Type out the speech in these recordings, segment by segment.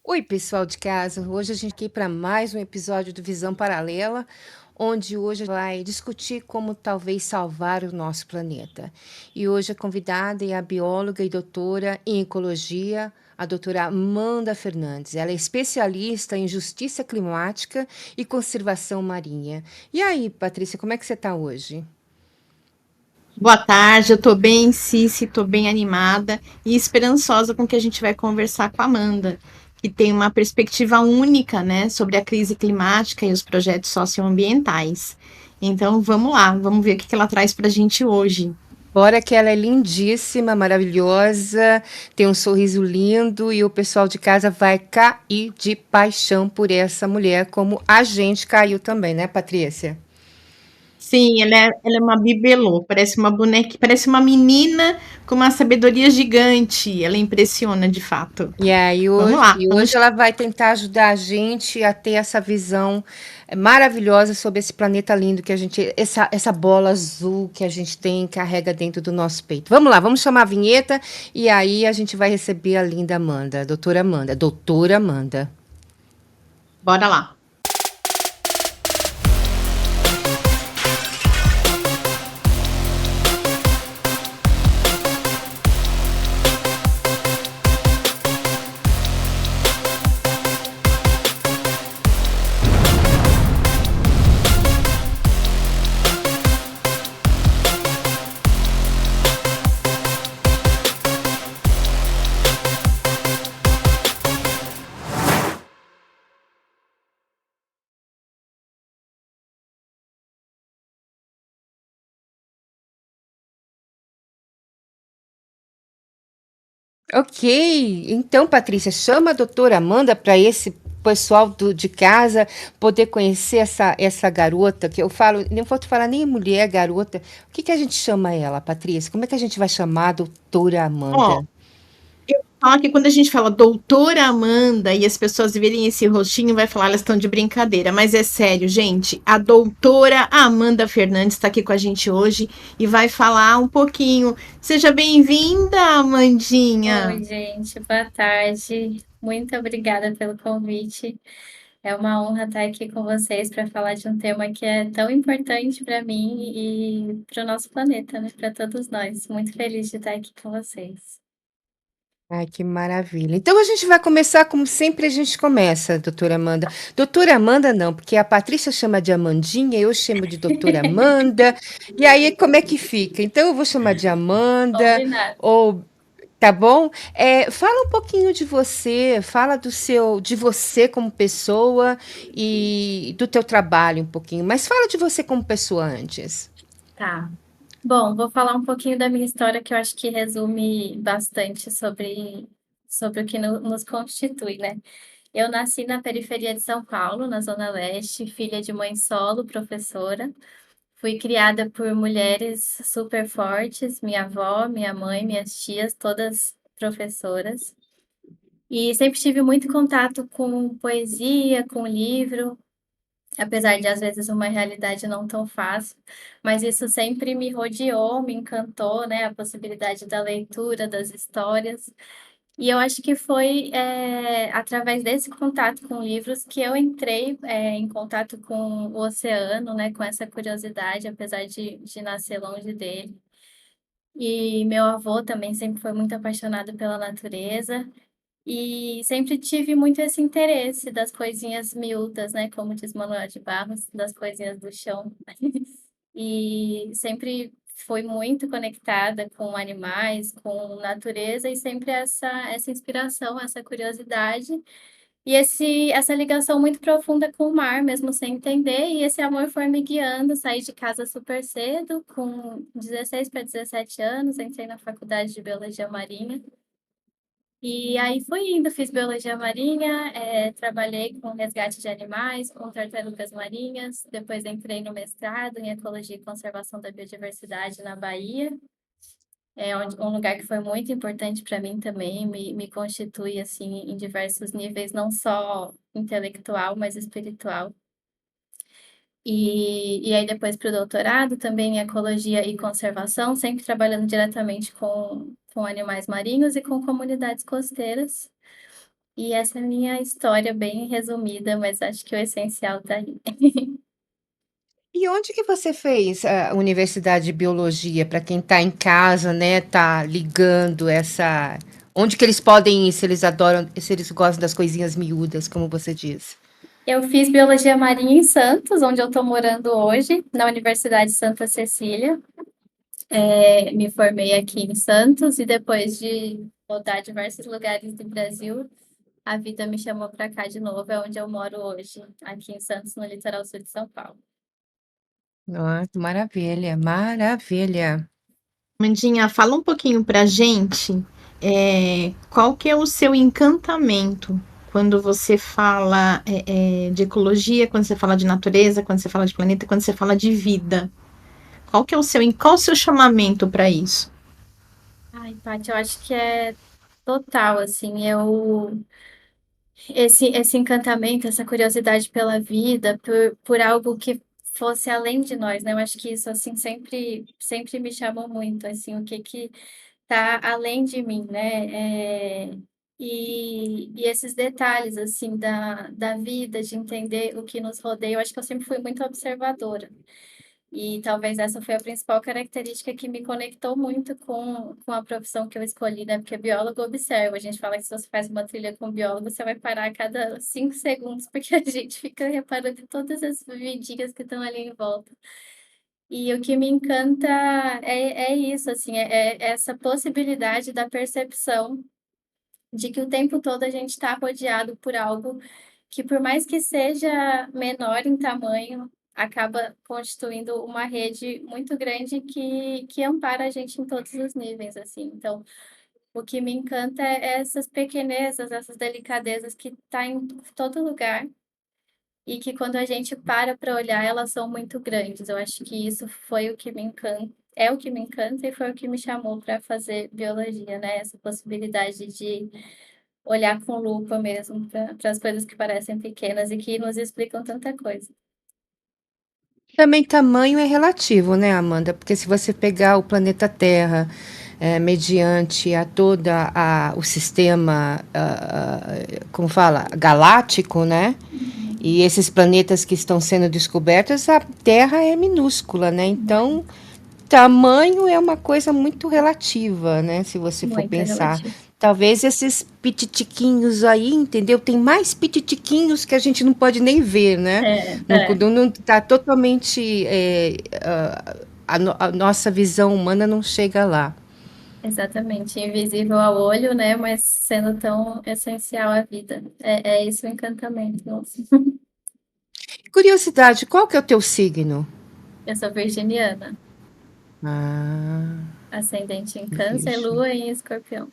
Oi, pessoal de casa. Hoje a gente aqui para mais um episódio do Visão Paralela, onde hoje vai discutir como talvez salvar o nosso planeta. E hoje a convidada é a bióloga e doutora em ecologia, a doutora Amanda Fernandes. Ela é especialista em justiça climática e conservação marinha. E aí, Patrícia, como é que você está hoje? Boa tarde, eu tô bem, Cici, tô bem animada e esperançosa com o que a gente vai conversar com a Amanda, que tem uma perspectiva única, né, sobre a crise climática e os projetos socioambientais. Então, vamos lá, vamos ver o que ela traz para a gente hoje. Fora que ela é lindíssima, maravilhosa, tem um sorriso lindo e o pessoal de casa vai cair de paixão por essa mulher, como a gente caiu também, né, Patrícia? Sim, ela é uma bibelô, parece uma boneca, parece uma menina com uma sabedoria gigante. Ela impressiona de fato. E aí Vamos hoje, lá, e hoje vamos. ela vai tentar ajudar a gente a ter essa visão maravilhosa sobre esse planeta lindo que a gente, essa bola azul que a gente tem, carrega dentro do nosso peito. Vamos lá, vamos chamar a vinheta e aí a gente vai receber a linda Amanda, doutora Amanda, doutora Amanda. Bora lá. Ok, então, Patrícia, chama a doutora Amanda para esse pessoal de casa poder conhecer essa garota, que eu falo, não vou te falar nem mulher, garota. O que que a gente chama ela, Patrícia? Como é que a gente vai chamar a doutora Ó, Amanda? fala que quando a gente fala doutora Amanda e as pessoas verem esse rostinho, vai falar, elas estão de brincadeira. Mas é sério, gente. A doutora Amanda Fernandes está aqui com a gente hoje e vai falar um pouquinho. Seja bem-vinda, Amandinha. Oi, gente, boa tarde. Muito obrigada pelo convite. É uma honra estar aqui com vocês para falar de um tema que é tão importante para mim e para o nosso planeta, né? Para todos nós. Muito feliz de estar aqui com vocês. Ai, que maravilha. Então a gente vai começar como sempre a gente começa, doutora Amanda. Doutora Amanda não, porque a Patrícia chama de Amandinha, eu chamo de doutora Amanda. E aí como é que fica? Então eu vou chamar de Amanda Combinado. ou tá bom? Fala um pouquinho de você, fala de você como pessoa e do teu trabalho um pouquinho, mas fala de você como pessoa antes. Tá. Bom, vou falar um pouquinho da minha história que eu acho que resume bastante sobre o que nos constitui, né? Eu nasci na periferia de São Paulo, na Zona Leste, filha de mãe solo, professora. Fui criada por mulheres super fortes, minha avó, minha mãe, minhas tias, todas professoras. E sempre tive muito contato com poesia, com livro, apesar de às vezes uma realidade não tão fácil, mas isso sempre me rodeou, me encantou, né? A possibilidade da leitura, das histórias. E eu acho que foi através desse contato com livros que eu entrei em contato com o oceano, né, com essa curiosidade, apesar de nascer longe dele. E meu avô também sempre foi muito apaixonado pela natureza e sempre tive muito esse interesse das coisinhas miúdas, né, como diz Manuel de Barros, das coisinhas do chão. E sempre fui muito conectada com animais, com natureza e sempre essa inspiração, essa curiosidade e essa ligação muito profunda com o mar, mesmo sem entender. E esse amor foi me guiando. Saí de casa super cedo, com 16 para 17 anos, entrei na faculdade de Biologia Marinha. E aí fui indo, fiz biologia marinha, trabalhei com resgate de animais, com tartarugas marinhas, depois entrei no mestrado em ecologia e conservação da biodiversidade na Bahia, um lugar que foi muito importante para mim também, me constitui assim em diversos níveis, não só intelectual, mas espiritual. E aí depois para o doutorado, também em ecologia e conservação, sempre trabalhando diretamente com animais marinhos e com comunidades costeiras. E essa é a minha história bem resumida, mas acho que o essencial tá aí. E onde que você fez a universidade de biologia? Para quem está em casa, né, tá ligando essa. Onde que eles podem ir se eles adoram, se eles gostam das coisinhas miúdas, como você diz? Eu fiz biologia marinha em Santos, onde eu estou morando hoje, na Universidade Santa Cecília. Me formei aqui em Santos e depois de rodar diversos lugares do Brasil, a vida me chamou para cá de novo, é onde eu moro hoje, aqui em Santos, no litoral sul de São Paulo. Ah, que maravilha, maravilha. Mandinha, fala um pouquinho pra gente, qual que é o seu encantamento quando você fala de ecologia, quando você fala de natureza, quando você fala de planeta, quando você fala de vida. Qual o seu chamamento para isso? Ai, Paty, eu acho que é total, assim, esse encantamento, essa curiosidade pela vida, por algo que fosse além de nós, né? Eu acho que isso, assim, sempre me chamou muito, assim, o que que tá além de mim, né? E esses detalhes, assim, da vida, de entender o que nos rodeia, eu acho que eu sempre fui muito observadora. E talvez essa foi a principal característica que me conectou muito com a profissão que eu escolhi, né? Porque biólogo observa. A gente fala que se você faz uma trilha com biólogo, você vai parar a cada 5 segundos, porque a gente fica reparando em todas as vidinhas que estão ali em volta. E o que me encanta é isso, assim, é essa possibilidade da percepção de que o tempo todo a gente está rodeado por algo que, por mais que seja menor em tamanho, acaba constituindo uma rede muito grande que ampara a gente em todos os níveis, assim. Então, o que me encanta é essas pequenezas, essas delicadezas que tá em todo lugar e que quando a gente para olhar, elas são muito grandes. Eu acho que isso foi o que me encanta, é o que me encanta e foi o que me chamou para fazer biologia, né? Essa possibilidade de olhar com lupa mesmo para as coisas que parecem pequenas e que nos explicam tanta coisa. Também tamanho é relativo, né, Amanda? Porque se você pegar o planeta Terra, mediante a toda o sistema, como fala, galáctico, né? Uhum. E esses planetas que estão sendo descobertos, a Terra é minúscula, né? Então, tamanho é uma coisa muito relativa, né? Se você for Muito pensar. relativo. Talvez esses pititiquinhos aí, entendeu? Tem mais pititiquinhos que a gente não pode nem ver, né? É, Não, é, não tá totalmente. A nossa visão humana não chega lá. exatamente. Invisível ao olho, né? Mas sendo tão essencial à vida. É esse o encantamento, nossa. Curiosidade, qual que é o teu signo? Eu sou virginiana, Ah, ascendente em Câncer, virgem. Lua em Escorpião.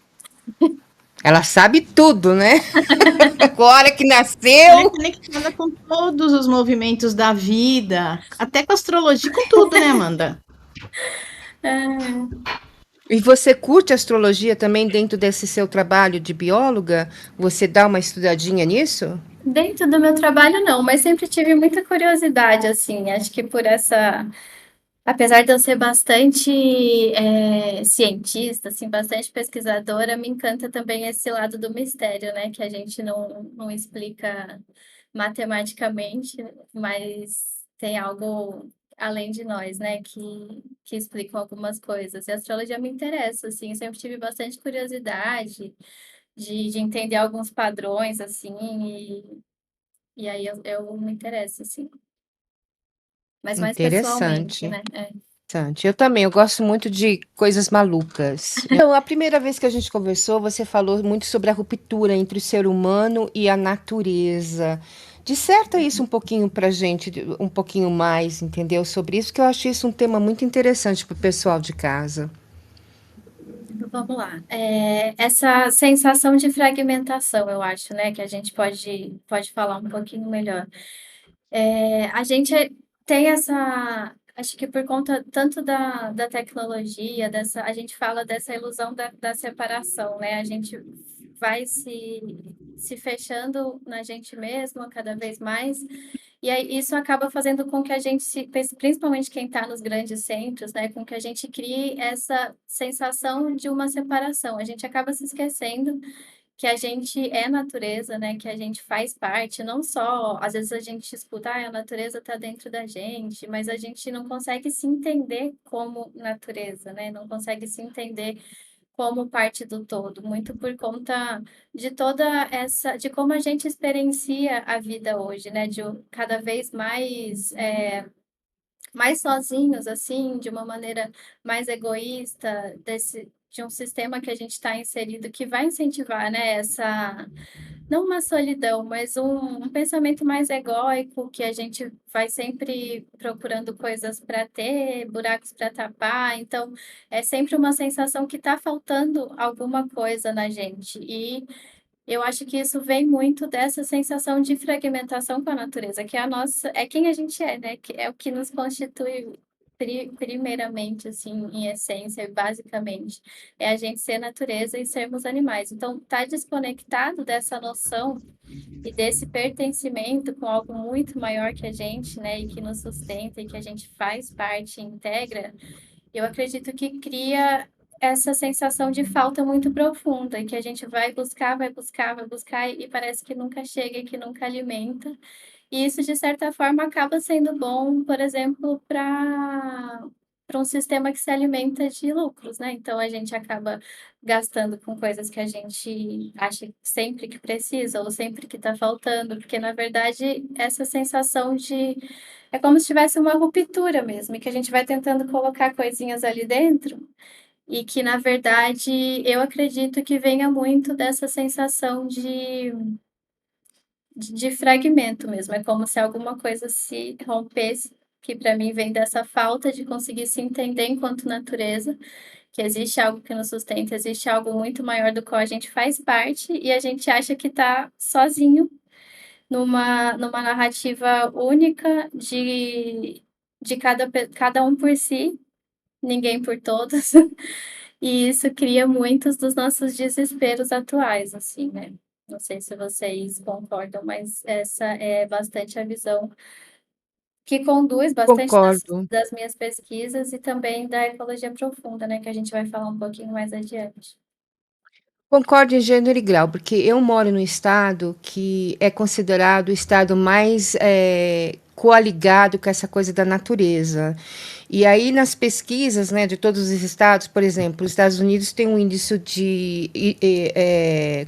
Ela sabe tudo, né? Agora que Ela é nasceu. conectada com todos os movimentos da vida, até com astrologia, com tudo, né, Amanda? É. E você curte astrologia também dentro desse seu trabalho de bióloga? Você dá uma estudadinha nisso? Dentro do meu trabalho, não, mas sempre tive muita curiosidade, assim. Acho que por essa. Apesar de eu ser bastante cientista, assim, bastante pesquisadora, me encanta também esse lado do mistério, né? Que a gente não explica matematicamente, mas tem algo além de nós, né? Que explicam algumas coisas. E a astrologia me interessa, assim, eu sempre tive bastante curiosidade de entender alguns padrões, assim, e aí eu me interesso, assim. Mas mais pessoalmente, Interessante. né? É. Interessante. Eu também, eu gosto muito de coisas malucas. Então, a primeira vez que a gente conversou, você falou muito sobre a ruptura entre o ser humano e a natureza. Disserta isso um pouquinho pra gente, um pouquinho mais, entendeu? Sobre isso, que eu acho isso um tema muito interessante para o pessoal de casa. Vamos lá. Essa sensação de fragmentação, eu acho, né, que a gente pode falar um pouquinho melhor. A gente tem essa. Acho que por conta tanto da tecnologia, a gente fala dessa ilusão da separação, né? A gente vai se fechando na gente mesmo cada vez mais, e aí isso acaba fazendo com que a gente, principalmente quem está nos grandes centros, né, com que a gente crie essa sensação de uma separação. A gente acaba se esquecendo que a gente é natureza, né? Que a gente faz parte, não só, às vezes a gente escuta, a natureza está dentro da gente, mas a gente não consegue se entender como natureza, né? Não consegue se entender como parte do todo, muito por conta de toda essa, de como a gente experiencia a vida hoje, né? De cada vez mais sozinhos, assim, de uma maneira mais egoísta, de um sistema que a gente está inserido que vai incentivar, né, não uma solidão, mas um pensamento mais egóico, que a gente vai sempre procurando coisas para ter, buracos para tapar, então é sempre uma sensação que está faltando alguma coisa na gente. E eu acho que isso vem muito dessa sensação de fragmentação com a natureza, que é a nossa, é quem a gente é, né? Que é o que nos constitui primeiramente, assim, em essência, e basicamente, é a gente ser natureza e sermos animais. Então, tá desconectado dessa noção e desse pertencimento com algo muito maior que a gente, né? E que nos sustenta e que a gente faz parte, integra, eu acredito que cria essa sensação de falta muito profunda, e que a gente vai buscar, vai buscar, vai buscar, e parece que nunca chega, que nunca alimenta. E isso, de certa forma, acaba sendo bom, por exemplo, para um sistema que se alimenta de lucros, né? Então a gente acaba gastando com coisas que a gente acha sempre que precisa ou sempre que está faltando, porque na verdade essa sensação de é como se tivesse uma ruptura mesmo, e que a gente vai tentando colocar coisinhas ali dentro, e que na verdade eu acredito que venha muito dessa sensação de fragmento mesmo. É como se alguma coisa se rompesse, que para mim vem dessa falta de conseguir se entender enquanto natureza, que existe algo que nos sustenta, existe algo muito maior do qual a gente faz parte, e a gente acha que está sozinho numa narrativa única de cada um por si, ninguém por todos. E isso cria muitos dos nossos desesperos atuais, assim, né? Não sei se vocês concordam, mas essa é bastante a visão que conduz bastante Concordo. das minhas pesquisas e também da ecologia profunda, né? Que a gente vai falar um pouquinho mais adiante. Concordo em gênero e grau, porque eu moro num estado que é considerado o estado mais coaligado com essa coisa da natureza. E aí, nas pesquisas, né, de todos os estados, por exemplo, os Estados Unidos tem um índice de,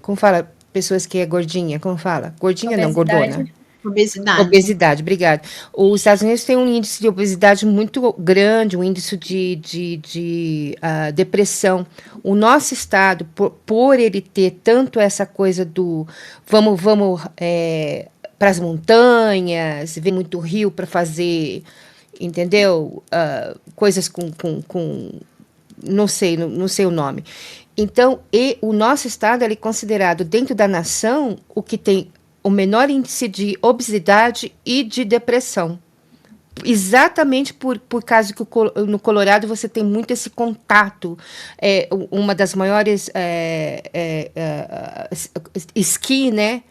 como fala, pessoas que é gordinha, como fala? Gordinha não, gordona. Obesidade. Obesidade. Obesidade, obrigada. Os Estados Unidos têm um índice de obesidade muito grande, um índice de depressão. O nosso estado, por ele ter tanto essa coisa do vamos para as montanhas, ver muito rio para fazer, entendeu? Coisas com não sei o nome. Então, o nosso estado ele é considerado, dentro da nação, o que tem o menor índice de obesidade e de depressão. Exatamente por causa que no Colorado você tem muito esse contato. Uma das maiores esqui, né?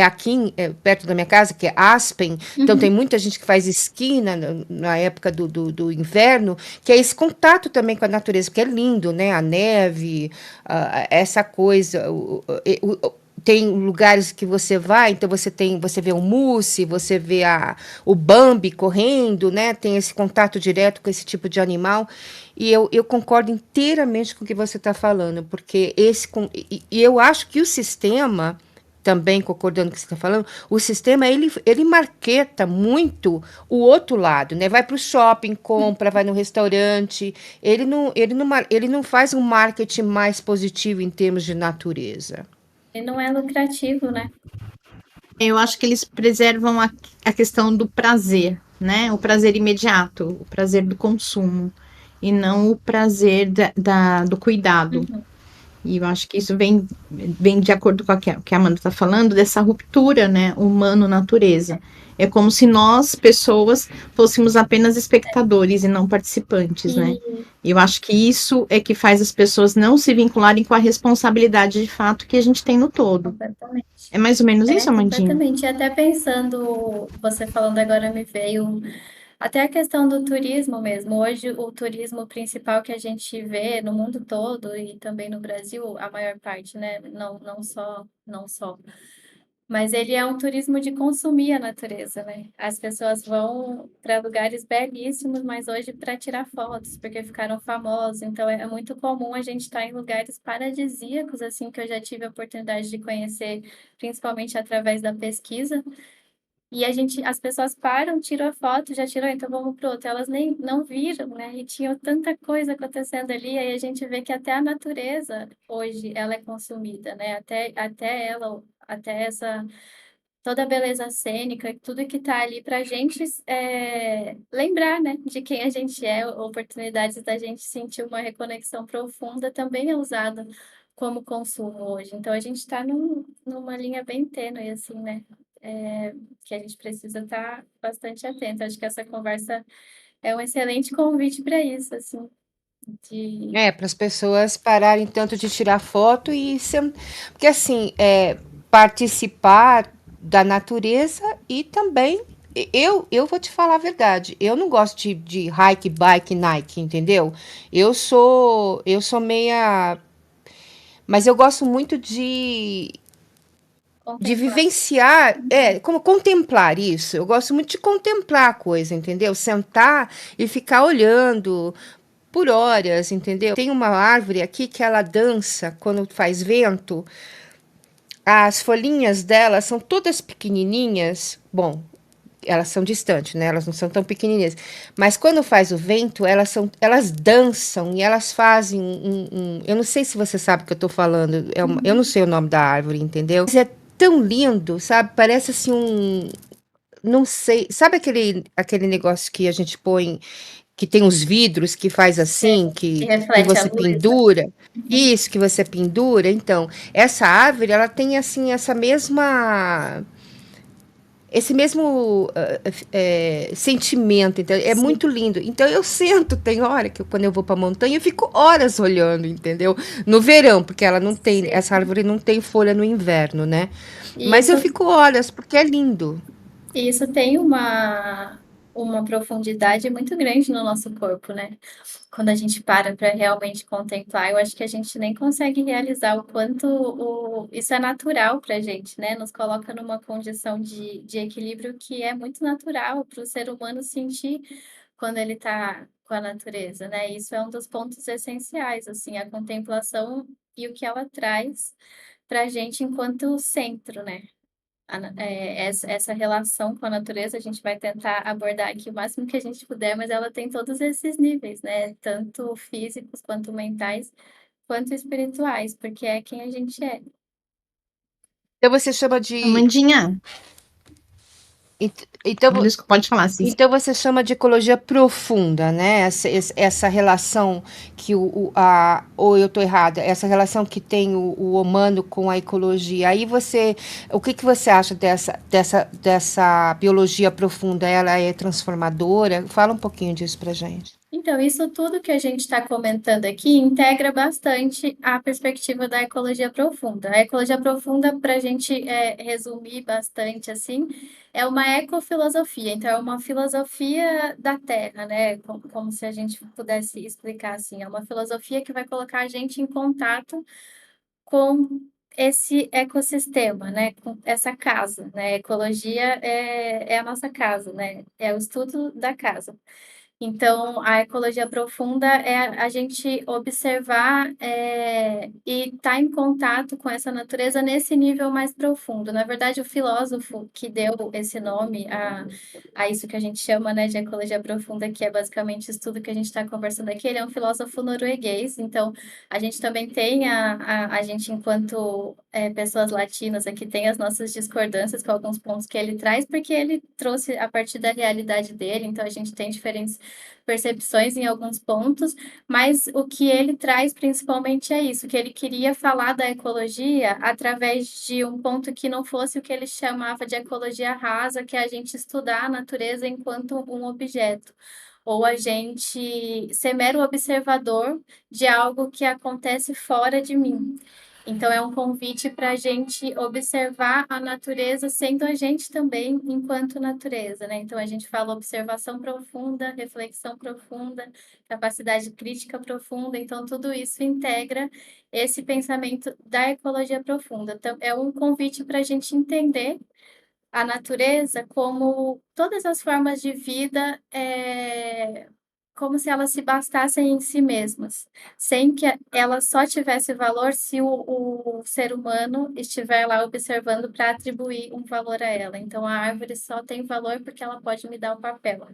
Aqui perto da minha casa, que é Aspen. Então tem muita gente que faz esqui na época do inverno, que é esse contato também com a natureza, que é lindo, né? A neve, essa coisa. Tem lugares que você vai, então você vê o mousse, você vê o Bambi correndo, né? Tem esse contato direto com esse tipo de animal. E eu concordo inteiramente com o que você está falando, porque eu acho que o sistema, também concordando com o que você está falando, o sistema ele marketa muito o outro lado, né? Vai para o shopping, compra, vai no restaurante. Ele não faz um marketing mais positivo em termos de natureza. E não é lucrativo, né? Eu acho que eles preservam a questão do prazer, né? O prazer imediato, o prazer do consumo, e não o prazer do cuidado. Uhum. E eu acho que isso vem de acordo com o que a Amanda está falando, dessa ruptura, né? Humano-natureza. É como se nós, pessoas, fôssemos apenas espectadores e não participantes, né? E eu acho que isso é que faz as pessoas não se vincularem com a responsabilidade de fato que a gente tem no todo. Completamente. É mais ou menos isso, Amandinha? Completamente. E até pensando, você falando agora me veio Até a questão do turismo mesmo. Hoje, o turismo principal que a gente vê no mundo todo e também no Brasil, a maior parte, né? Não só. Mas ele é um turismo de consumir a natureza, né? As pessoas vão para lugares belíssimos, mas hoje para tirar fotos, porque ficaram famosos. Então é muito comum a gente estar em lugares paradisíacos, assim, que eu já tive a oportunidade de conhecer, principalmente através da pesquisa. E as pessoas param, tiram a foto, já tirou, então vamos pro outro. Elas nem não viram, né? E tinha tanta coisa acontecendo ali, aí a gente vê que até a natureza hoje ela é consumida, né? Até ela, até essa toda a beleza cênica, tudo que está ali para a gente lembrar, né, de quem a gente é, oportunidades da gente sentir uma reconexão profunda também é usado como consumo hoje. Então a gente está numa linha bem tênue, assim, né? Que a gente precisa estar bastante atento. Acho que essa conversa é um excelente convite para isso, assim, de É, para as pessoas pararem tanto de tirar foto e ser, porque assim, participar da natureza e também eu vou te falar a verdade, eu não gosto de hike, bike, Nike, entendeu? Eu sou meia, mas eu gosto muito de contemplar. vivenciar, como contemplar isso. Eu gosto muito de contemplar a coisa, entendeu? Sentar e ficar olhando por horas, entendeu? Tem uma árvore aqui que ela dança quando faz vento. As folhinhas dela são todas pequenininhas. Bom, elas são distantes, né? Elas não são tão pequenininhas. Mas quando faz o vento, elas dançam e elas fazem eu não sei se você sabe o que eu tô falando. Eu não sei o nome da árvore, entendeu? Mas é tão lindo, sabe? Parece assim não sei. Sabe aquele negócio que a gente põe que tem os vidros que faz assim, Que que reflete a você luz, né? pendura. Isso que você pendura. Então, essa árvore, ela tem assim esse mesmo sentimento, então é Sim. muito lindo. Então eu sento, tem hora que quando eu vou para a montanha eu fico horas olhando, entendeu? No verão, porque ela não tem, Sim. essa árvore não tem folha no inverno, né? E Mas eu isso fico horas porque é lindo. E isso tem uma profundidade muito grande no nosso corpo, né? Quando a gente para realmente contemplar, eu acho que a gente nem consegue realizar o quanto isso é natural para a gente, né? Nos coloca numa condição de equilíbrio que é muito natural para o ser humano sentir quando ele está com a natureza, né? Isso é um dos pontos essenciais, assim, a contemplação e o que ela traz para a gente enquanto centro, né? Essa relação com a natureza, a gente vai tentar abordar aqui o máximo que a gente puder, mas ela tem todos esses níveis, né? Tanto físicos, quanto mentais, quanto espirituais, porque é quem a gente é. Então você chama de Amandinha, então, desculpa, pode falar, Cis. Então você chama de ecologia profunda, né? Essa relação que ou eu estou errada, essa relação que tem o humano com a ecologia. Aí o que você acha dessa biologia profunda? Ela é transformadora? Fala um pouquinho disso pra gente. Então, isso tudo que a gente está comentando aqui integra bastante a perspectiva da ecologia profunda. A ecologia profunda, para a gente resumir bastante assim, é uma ecofilosofia. Então, é uma filosofia da Terra, né? Como se a gente pudesse explicar assim. É uma filosofia que vai colocar a gente em contato com esse ecossistema, né? Com essa casa, né? A ecologia é a nossa casa, né? É o estudo da casa. Então, a ecologia profunda é a gente observar e estar em contato com essa natureza nesse nível mais profundo. Na verdade, o filósofo que deu esse nome a isso que a gente chama, né, de ecologia profunda, que é basicamente o estudo que a gente está conversando aqui, ele é um filósofo norueguês. Então, a gente também tem a gente, enquanto pessoas latinas aqui, tem as nossas discordâncias com alguns pontos que ele traz, porque ele trouxe a partir da realidade dele. Então, a gente tem diferentes percepções em alguns pontos, mas o que ele traz principalmente é isso, que ele queria falar da ecologia através de um ponto que não fosse o que ele chamava de ecologia rasa, que é a gente estudar a natureza enquanto um objeto, ou a gente ser mero observador de algo que acontece fora de mim. Então, é um convite para a gente observar a natureza sendo a gente também enquanto natureza, né? Então, a gente fala observação profunda, reflexão profunda, capacidade crítica profunda. Então, tudo isso integra esse pensamento da ecologia profunda. Então, é um convite para a gente entender a natureza como todas as formas de vida, como se elas se bastassem em si mesmas, sem que ela só tivesse valor se o ser humano estiver lá observando para atribuir um valor a ela. Então, a árvore só tem valor porque ela pode me dar um papel.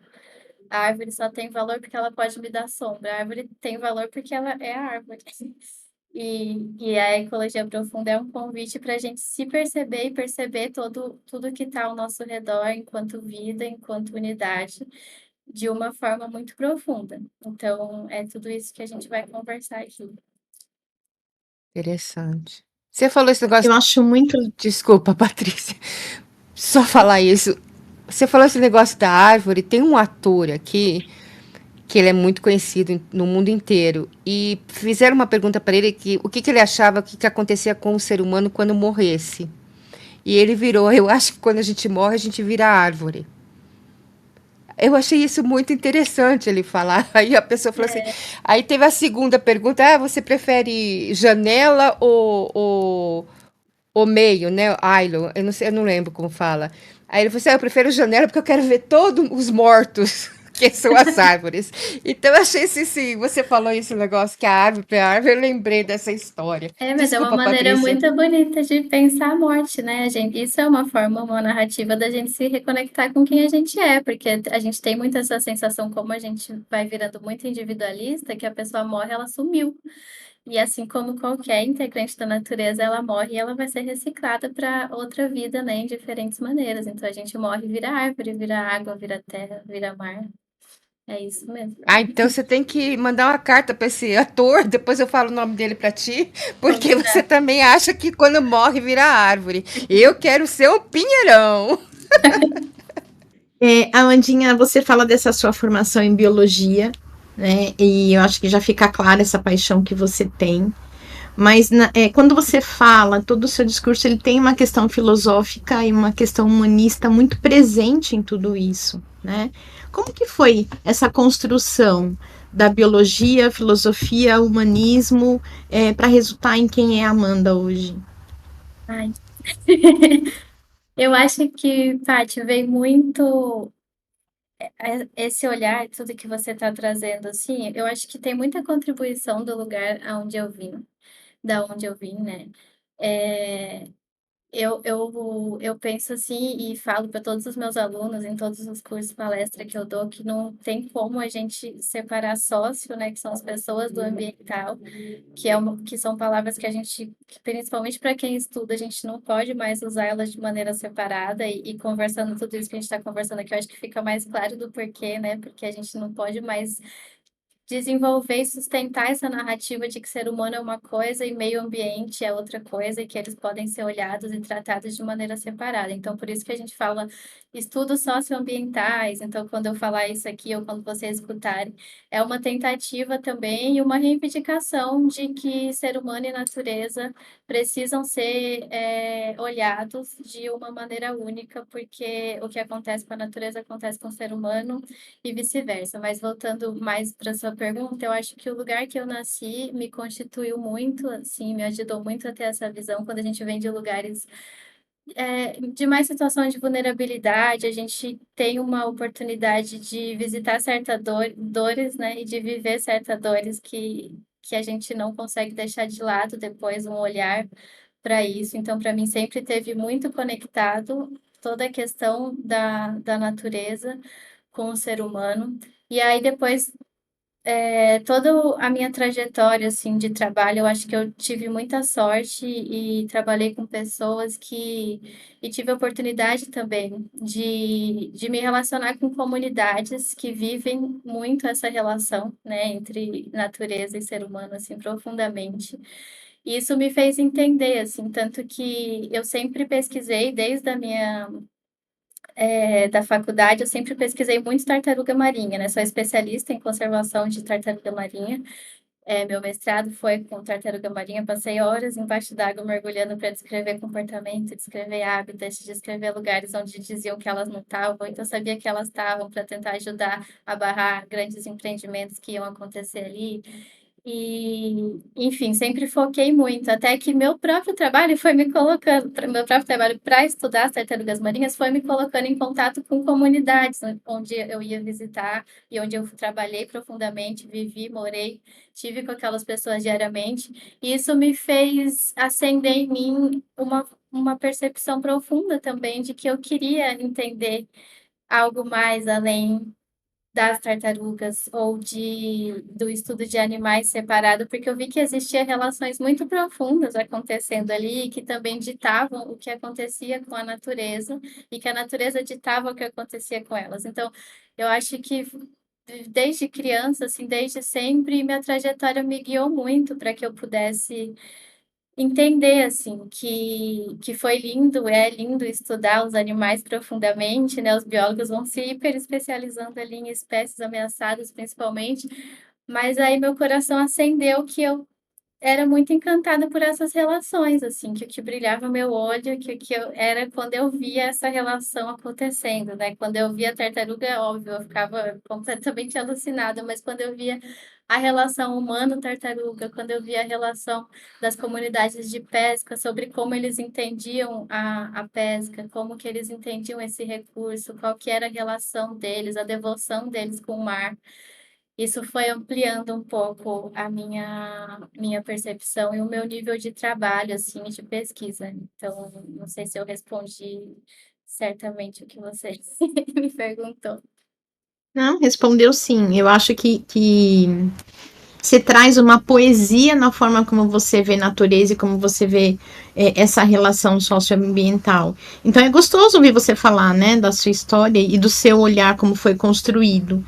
A árvore só tem valor porque ela pode me dar sombra. A árvore tem valor porque ela é a árvore. E a ecologia profunda é um convite para a gente se perceber e perceber tudo que está ao nosso redor, enquanto vida, enquanto unidade, de uma forma muito profunda. Então, é tudo isso que a gente vai conversar aqui. Interessante. Você falou esse negócio. Eu acho muito. Desculpa, Patrícia. Só falar isso. Você falou esse negócio da árvore. Tem um ator aqui que ele é muito conhecido no mundo inteiro. E fizeram uma pergunta para ele que o que, que ele achava que acontecia com o ser humano quando morresse. E ele virou, eu acho que quando a gente morre, a gente vira árvore. Eu achei isso muito interessante ele falar. Aí a pessoa falou assim. Aí teve a segunda pergunta: ah, você prefere janela ou meio, né? Aisle, eu não sei, eu não lembro como fala. Aí ele falou assim: ah, eu prefiro janela porque eu quero ver todos os mortos, que são as árvores. Então eu achei sim, você falou esse negócio que a árvore é árvore, eu lembrei dessa história. Mas é uma Desculpa, maneira Patrícia. muito bonita de pensar a morte, né, gente? Isso é uma forma, uma narrativa da gente se reconectar com quem a gente é, porque a gente tem muito essa sensação, como a gente vai virando muito individualista, que a pessoa morre, ela sumiu. E assim como qualquer integrante da natureza, ela morre e ela vai ser reciclada para outra vida, né, em diferentes maneiras. Então a gente morre e vira árvore, vira água, vira terra, vira mar. É isso mesmo. Ah, então você tem que mandar uma carta para esse ator, depois eu falo o nome dele para ti, porque você Combinado. também acha que quando morre vira árvore. Eu quero ser o pinheirão. Amandinha, você fala dessa sua formação em biologia, né? E eu acho que já fica clara essa paixão que você tem. Mas quando você fala, todo o seu discurso ele tem uma questão filosófica e uma questão humanista muito presente em tudo isso, né? Como que foi essa construção da biologia, filosofia, humanismo, para resultar em quem é a Amanda hoje? Ai. Eu acho que, Paty, veio muito esse olhar, tudo que você está trazendo, assim, eu acho que tem muita contribuição do lugar aonde eu vim, da onde eu vim, né? É, eu penso assim e falo para todos os meus alunos, em todos os cursos, palestra que eu dou, que não tem como a gente separar sócio, né, que são as pessoas do ambiental, que são palavras que a gente, que principalmente para quem estuda, a gente não pode mais usar elas de maneira separada e conversando tudo isso que a gente está conversando aqui, eu acho que fica mais claro do porquê, né, porque a gente não pode mais desenvolver e sustentar essa narrativa de que ser humano é uma coisa e meio ambiente é outra coisa e que eles podem ser olhados e tratados de maneira separada. Então, por isso que a gente fala estudos socioambientais. Então, quando eu falar isso aqui ou quando vocês escutarem, é uma tentativa também e uma reivindicação de que ser humano e natureza precisam ser olhados de uma maneira única, porque o que acontece com a natureza acontece com o ser humano e vice-versa. Mas voltando mais para sua pergunta, eu acho que o lugar que eu nasci me constituiu muito, assim, me ajudou muito a ter essa visão quando a gente vem de lugares de mais situações de vulnerabilidade, a gente tem uma oportunidade de visitar certas dores, né, e de viver certas dores que a gente não consegue deixar de lado depois, um olhar para isso. Então, para mim, sempre teve muito conectado toda a questão da natureza com o ser humano. E aí, depois, toda a minha trajetória, assim, de trabalho, eu acho que eu tive muita sorte e trabalhei com pessoas e tive a oportunidade também de me relacionar com comunidades que vivem muito essa relação, né, entre natureza e ser humano, assim, profundamente. E isso me fez entender, assim, tanto que eu sempre pesquisei, desde a minha da faculdade, eu sempre pesquisei muito tartaruga marinha, né? Sou especialista em conservação de tartaruga marinha. Meu mestrado foi com tartaruga marinha, passei horas embaixo d'água mergulhando para descrever comportamento, descrever hábitats, descrever lugares onde diziam que elas não estavam, então eu sabia que elas estavam para tentar ajudar a barrar grandes empreendimentos que iam acontecer ali. E, enfim, sempre foquei muito, até que meu próprio trabalho foi me colocando, meu próprio trabalho para estudar as tartarugas marinhas foi me colocando em contato com comunidades, onde eu ia visitar e onde eu trabalhei profundamente, vivi, morei, tive com aquelas pessoas diariamente, e isso me fez acender em mim uma percepção profunda também de que eu queria entender algo mais além das tartarugas ou do estudo de animais separado, porque eu vi que existia relações muito profundas acontecendo ali, que também ditavam o que acontecia com a natureza e que a natureza ditava o que acontecia com elas. Então, eu acho que desde criança, assim, desde sempre, minha trajetória me guiou muito para que eu pudesse entender, assim, que foi lindo, é lindo estudar os animais profundamente, né? Os biólogos vão se hiper especializando ali em espécies ameaçadas, principalmente, mas aí meu coração acendeu que eu era muito encantada por essas relações, assim, que o que brilhava meu olho, que eu era quando eu via essa relação acontecendo, né? Quando eu via a tartaruga, é óbvio, eu ficava completamente alucinada, mas quando eu via a relação humano-tartaruga, quando eu via a relação das comunidades de pesca, sobre como eles entendiam a pesca, como que eles entendiam esse recurso, qual que era a relação deles, a devoção deles com o mar. Isso foi ampliando um pouco a minha percepção e o meu nível de trabalho, assim, de pesquisa. Então, não sei se eu respondi certamente o que você me perguntou. Não, respondeu sim. Eu acho que você traz uma poesia na forma como você vê natureza e como você vê essa relação socioambiental. Então é gostoso ouvir você falar, né, da sua história e do seu olhar, como foi construído.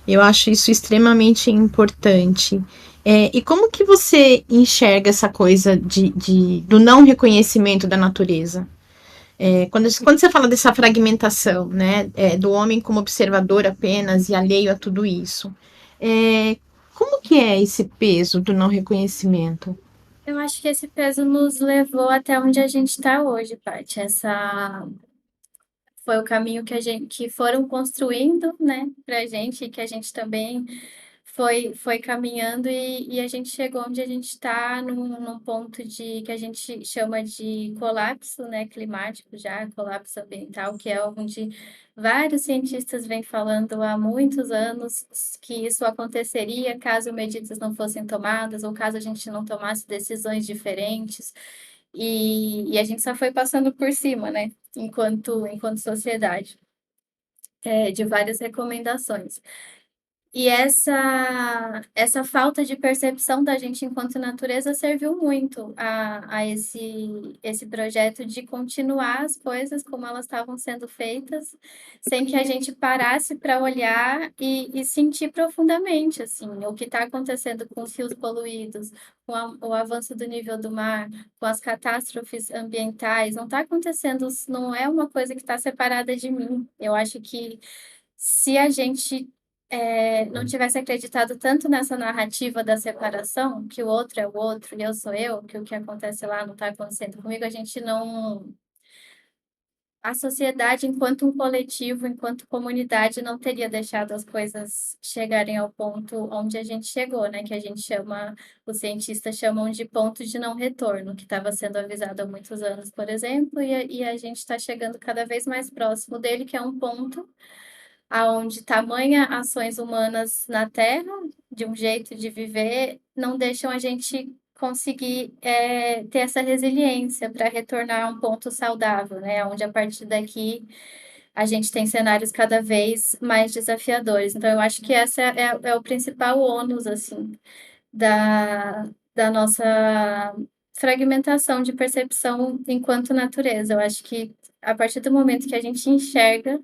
Eu acho isso extremamente importante. E como que você enxerga essa coisa do não reconhecimento da natureza? Quando você fala dessa fragmentação, né, do homem como observador apenas e alheio a tudo isso, é, como que é esse peso do não reconhecimento? Eu acho que esse peso nos levou até onde a gente está hoje, Paty. Essa foi o caminho que foram construindo, né, pra gente, e que a gente também foi caminhando e a gente chegou onde a gente está num ponto que a gente chama de colapso, né, climático já, colapso ambiental, que é onde vários cientistas vêm falando há muitos anos que isso aconteceria caso medidas não fossem tomadas ou caso a gente não tomasse decisões diferentes. E a gente só foi passando por cima, né? Enquanto sociedade, de várias recomendações. E essa falta de percepção da gente enquanto natureza serviu muito a esse projeto de continuar as coisas como elas estavam sendo feitas, sem que a gente parasse para olhar e sentir profundamente assim, o que está acontecendo com os rios poluídos, o avanço do nível do mar, com as catástrofes ambientais. Não está acontecendo, não é uma coisa que está separada de mim. Eu acho que se a gente não tivesse acreditado tanto nessa narrativa da separação, que o outro é o outro e eu sou eu, que o que acontece lá não está acontecendo comigo, a gente não. A sociedade, enquanto um coletivo, enquanto comunidade, não teria deixado as coisas chegarem ao ponto onde a gente chegou, né? Que a gente chama, os cientistas chamam de ponto de não retorno, que estava sendo avisado há muitos anos, por exemplo, e a gente está chegando cada vez mais próximo dele, que é um ponto aonde tamanha ações humanas na Terra, de um jeito de viver, não deixam a gente conseguir ter essa resiliência para retornar a um ponto saudável, né? Onde a partir daqui a gente tem cenários cada vez mais desafiadores. Então, eu acho que essa é o principal ônus, assim, da nossa fragmentação de percepção enquanto natureza. Eu acho que a partir do momento que a gente enxerga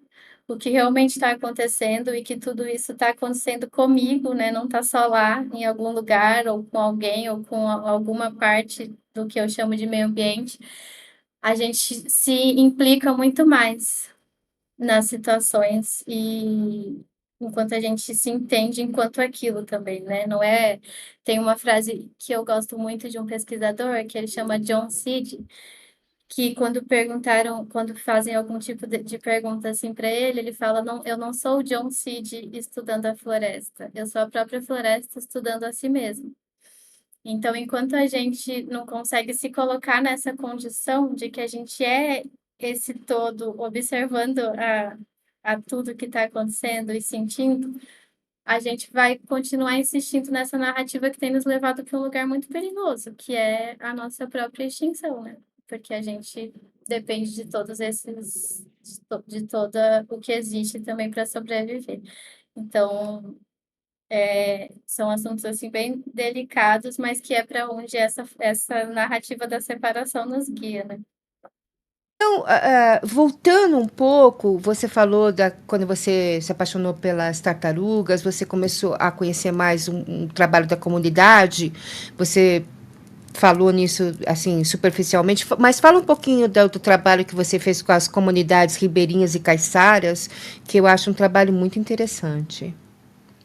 o que realmente está acontecendo e que tudo isso está acontecendo comigo, né? Não está só lá em algum lugar ou com alguém ou com alguma parte do que eu chamo de meio ambiente, a gente se implica muito mais nas situações enquanto a gente se entende enquanto aquilo também, né? Não é. Tem uma frase que eu gosto muito de um pesquisador que ele chama John Seed, que quando fazem algum tipo de pergunta assim para ele fala: não, eu não sou o John Seed estudando a floresta, eu sou a própria floresta estudando a si mesma. Então, enquanto a gente não consegue se colocar nessa condição de que a gente é esse todo, observando a tudo que está acontecendo e sentindo, a gente vai continuar insistindo nessa narrativa que tem nos levado para um lugar muito perigoso, que é a nossa própria extinção, né? Porque a gente depende de todos esses, de toda o que existe também para sobreviver. Então, são assuntos assim bem delicados, mas que é para onde essa narrativa da separação nos guia, né? Então, voltando um pouco, você falou quando você se apaixonou pelas tartarugas, você começou a conhecer mais um trabalho da comunidade, você falou nisso assim superficialmente, mas fala um pouquinho do trabalho que você fez com as comunidades ribeirinhas e caiçaras, que eu acho um trabalho muito interessante.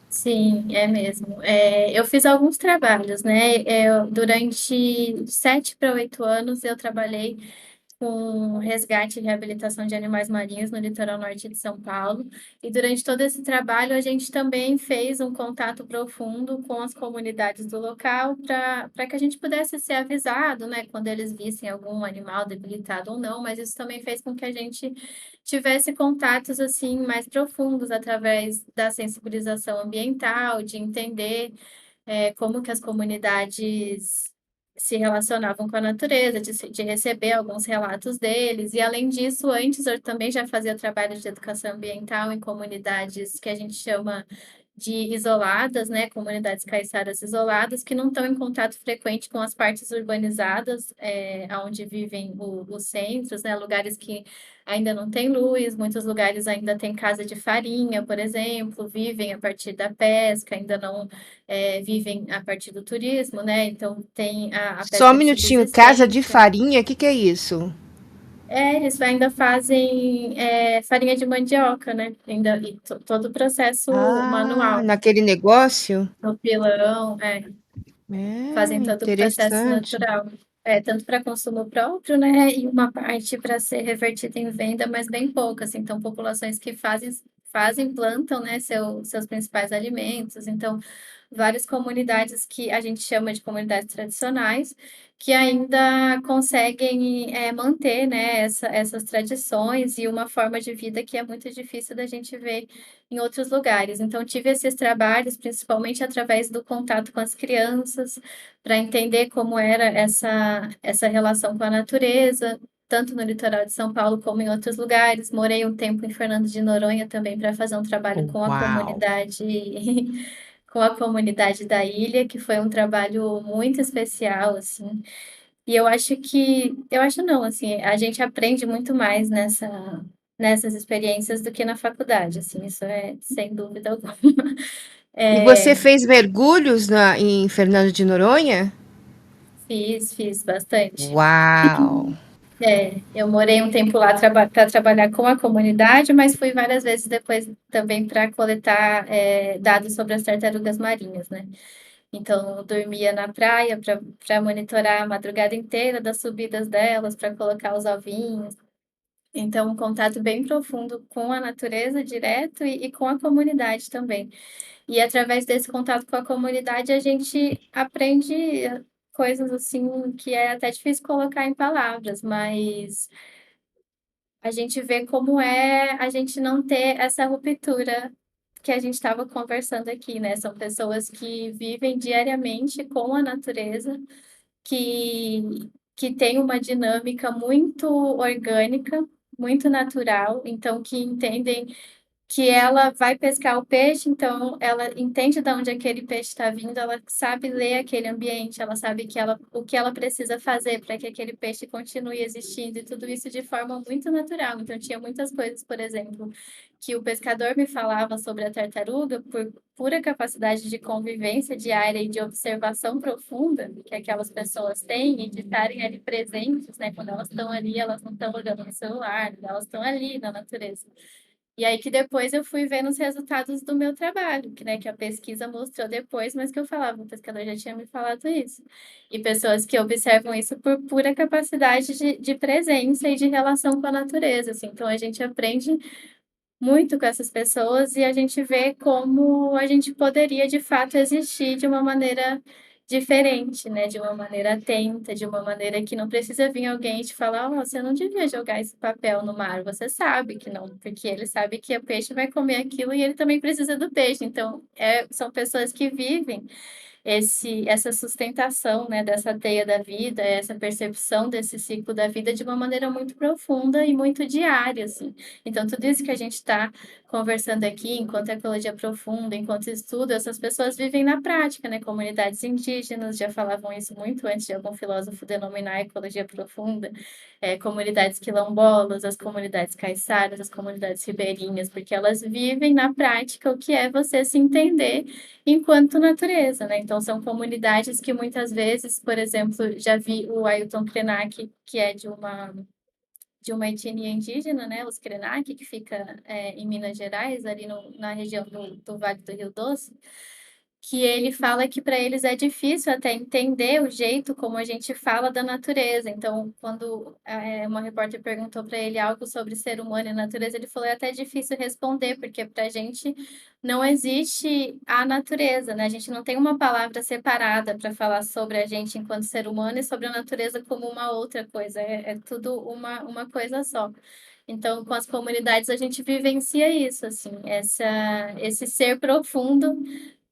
Sim, é mesmo. Eu fiz alguns trabalhos, né? Durante 7 para 8 anos eu trabalhei com resgate e reabilitação de animais marinhos no litoral norte de São Paulo. E durante todo esse trabalho, a gente também fez um contato profundo com as comunidades do local para que a gente pudesse ser avisado, né, quando eles vissem algum animal debilitado ou não, mas isso também fez com que a gente tivesse contatos assim mais profundos através da sensibilização ambiental, de entender como que as comunidades se relacionavam com a natureza, de receber alguns relatos deles. E, além disso, antes eu também já fazia trabalho de educação ambiental em comunidades que a gente chama de isoladas, né? Comunidades caiçaras isoladas, que não estão em contato frequente com as partes urbanizadas, onde vivem os centros, né? Lugares que ainda não tem luz, muitos lugares ainda tem casa de farinha, por exemplo, vivem a partir da pesca, ainda não vivem a partir do turismo, né? Então tem a Só um pesca de minutinho, casa de subsistência. farinha, o que é isso? Eles ainda fazem farinha de mandioca, né? Ainda, e todo o processo Ah, manual, naquele negócio? no pilão, É, fazem todo o processo interessante. natural. Tanto para consumo próprio, né? E uma parte para ser revertida em venda, mas bem pouca, assim. Então, populações que plantam, né, seus principais alimentos. Então, várias comunidades que a gente chama de comunidades tradicionais, que ainda conseguem manter, né, essas tradições e uma forma de vida que é muito difícil da gente ver em outros lugares. Então, tive esses trabalhos, principalmente através do contato com as crianças, para entender como era essa relação com a natureza, tanto no litoral de São Paulo como em outros lugares. Morei um tempo em Fernando de Noronha também para fazer um trabalho com a Uau! comunidade, com a comunidade da ilha, que foi um trabalho muito especial, assim. E eu acho não, assim, a gente aprende muito mais nessas experiências do que na faculdade, assim, isso é sem dúvida alguma. E você É, fez mergulhos em Fernando de Noronha? fiz bastante. Uau! Eu morei um tempo lá para trabalhar com a comunidade, mas fui várias vezes depois também para coletar dados sobre as tartarugas marinhas, né? Então, eu dormia na praia para monitorar a madrugada inteira das subidas delas, para colocar os ovinhos. Então, um contato bem profundo com a natureza direto e com a comunidade também. E através desse contato com a comunidade, a gente aprende coisas assim que é até difícil colocar em palavras, mas a gente vê como é a gente não ter essa ruptura que a gente estava conversando aqui, né? São pessoas que vivem diariamente com a natureza, que têm uma dinâmica muito orgânica, muito natural, então que entendem que ela vai pescar o peixe, então ela entende de onde aquele peixe está vindo, ela sabe ler aquele ambiente, ela sabe o que ela precisa fazer para que aquele peixe continue existindo, e tudo isso de forma muito natural. Então, tinha muitas coisas, por exemplo, que o pescador me falava sobre a tartaruga, por pura capacidade de convivência diária e de observação profunda que aquelas pessoas têm, e de estarem ali presentes, né? Quando elas estão ali, elas não estão olhando no celular, elas estão ali na natureza. E aí que depois eu fui vendo os resultados do meu trabalho, que, né, que a pesquisa mostrou depois, mas que eu falava, o pesquisador já tinha me falado isso. E pessoas que observam isso por pura capacidade de presença e de relação com a natureza, assim. Então a gente aprende muito com essas pessoas e a gente vê como a gente poderia de fato existir de uma maneira diferente, né? De uma maneira atenta, de uma maneira que não precisa vir alguém e te falar, oh, você não devia jogar esse papel no mar. Você sabe que não, porque ele sabe que o peixe vai comer aquilo e ele também precisa do peixe. Então, são pessoas que vivem essa sustentação, né, dessa teia da vida, essa percepção desse ciclo da vida de uma maneira muito profunda e muito diária, assim. Então, tudo isso que a gente está conversando aqui, enquanto ecologia profunda, enquanto estudo, essas pessoas vivem na prática, né? Comunidades indígenas já falavam isso muito antes de algum filósofo denominar ecologia profunda, comunidades quilombolas, as comunidades caiçaras, as comunidades ribeirinhas, porque elas vivem na prática o que é você se entender enquanto natureza, né? Então, são comunidades que muitas vezes, por exemplo, já vi o Ailton Krenak, que é de uma etnia indígena, né, os Krenak, que fica em Minas Gerais, ali na região do Vale do Rio Doce, que ele fala que para eles é difícil até entender o jeito como a gente fala da natureza. Então, quando uma repórter perguntou para ele algo sobre ser humano e natureza, ele falou: é até difícil responder, porque para a gente não existe a natureza, né? A gente não tem uma palavra separada para falar sobre a gente enquanto ser humano e sobre a natureza como uma outra coisa. É tudo uma coisa só. Então, com as comunidades, a gente vivencia isso, assim, esse ser profundo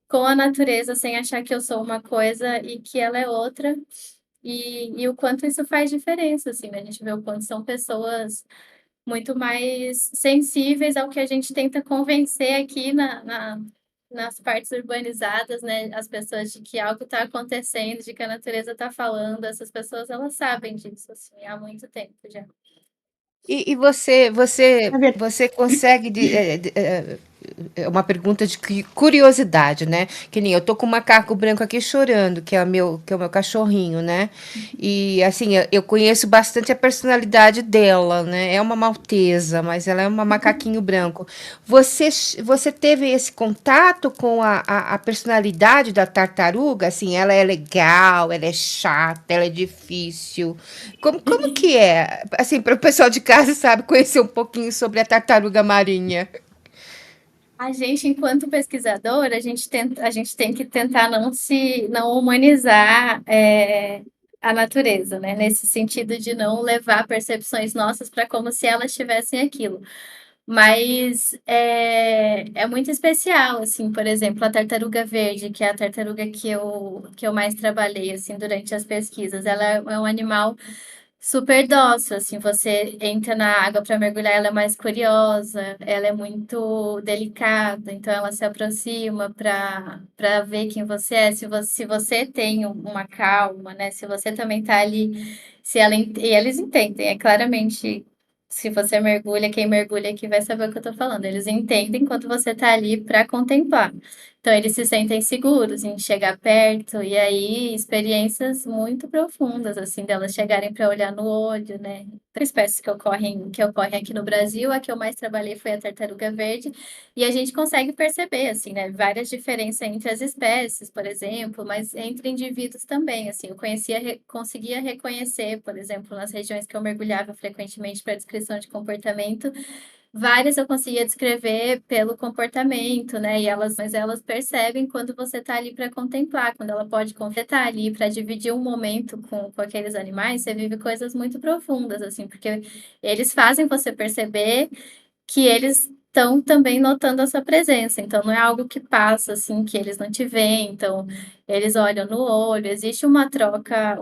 com a natureza sem achar que eu sou uma coisa e que ela é outra. E o quanto isso faz diferença, assim, né? A gente vê o quanto são pessoas muito mais sensíveis ao que a gente tenta convencer aqui nas partes urbanizadas, né? As pessoas de que algo está acontecendo, de que a natureza está falando. Essas pessoas, elas sabem disso, assim, há muito tempo já. E você, você, É verdade. você consegue é uma pergunta de curiosidade, né? Que nem eu tô com um macaco branco aqui chorando, que é o meu cachorrinho, né? E assim, eu conheço bastante a personalidade dela, né? É uma maltesa, mas ela é um macaquinho branco. Você teve esse contato com a personalidade da tartaruga? Assim, ela é legal, ela é chata, ela é difícil. Como que é? Assim, para o pessoal de casa, sabe, conhecer um pouquinho sobre a tartaruga marinha. A gente, enquanto pesquisador, a gente tem que tentar não humanizar a natureza, né? Nesse sentido de não levar percepções nossas para como se elas tivessem aquilo. Mas é muito especial, assim, por exemplo, a tartaruga verde, que é a tartaruga que eu mais trabalhei, assim, durante as pesquisas. Ela é um animal super dócil, assim, você entra na água para mergulhar, ela é mais curiosa, ela é muito delicada, então ela se aproxima para ver quem você é, se você tem uma calma, né? Se você também tá ali, e eles entendem, é claramente se você mergulha, quem mergulha aqui vai saber o que eu tô falando. Eles entendem quando você tá ali para contemplar. Então, eles se sentem seguros em chegar perto, e aí experiências muito profundas, assim, delas chegarem para olhar no olho, né? Tem espécies que ocorrem aqui no Brasil, a que eu mais trabalhei foi a tartaruga verde, e a gente consegue perceber, assim, né, várias diferenças entre as espécies, por exemplo, mas entre indivíduos também, assim, eu conseguia reconhecer, por exemplo, nas regiões que eu mergulhava frequentemente para descrição de comportamento. Várias eu conseguia descrever pelo comportamento, né? Mas elas percebem quando você está ali para contemplar, quando ela pode estar ali para dividir um momento com aqueles animais, você vive coisas muito profundas, assim, porque eles fazem você perceber que eles estão também notando a sua presença. Então, não é algo que passa assim, que eles não te veem. Então, eles olham no olho. Existe uma troca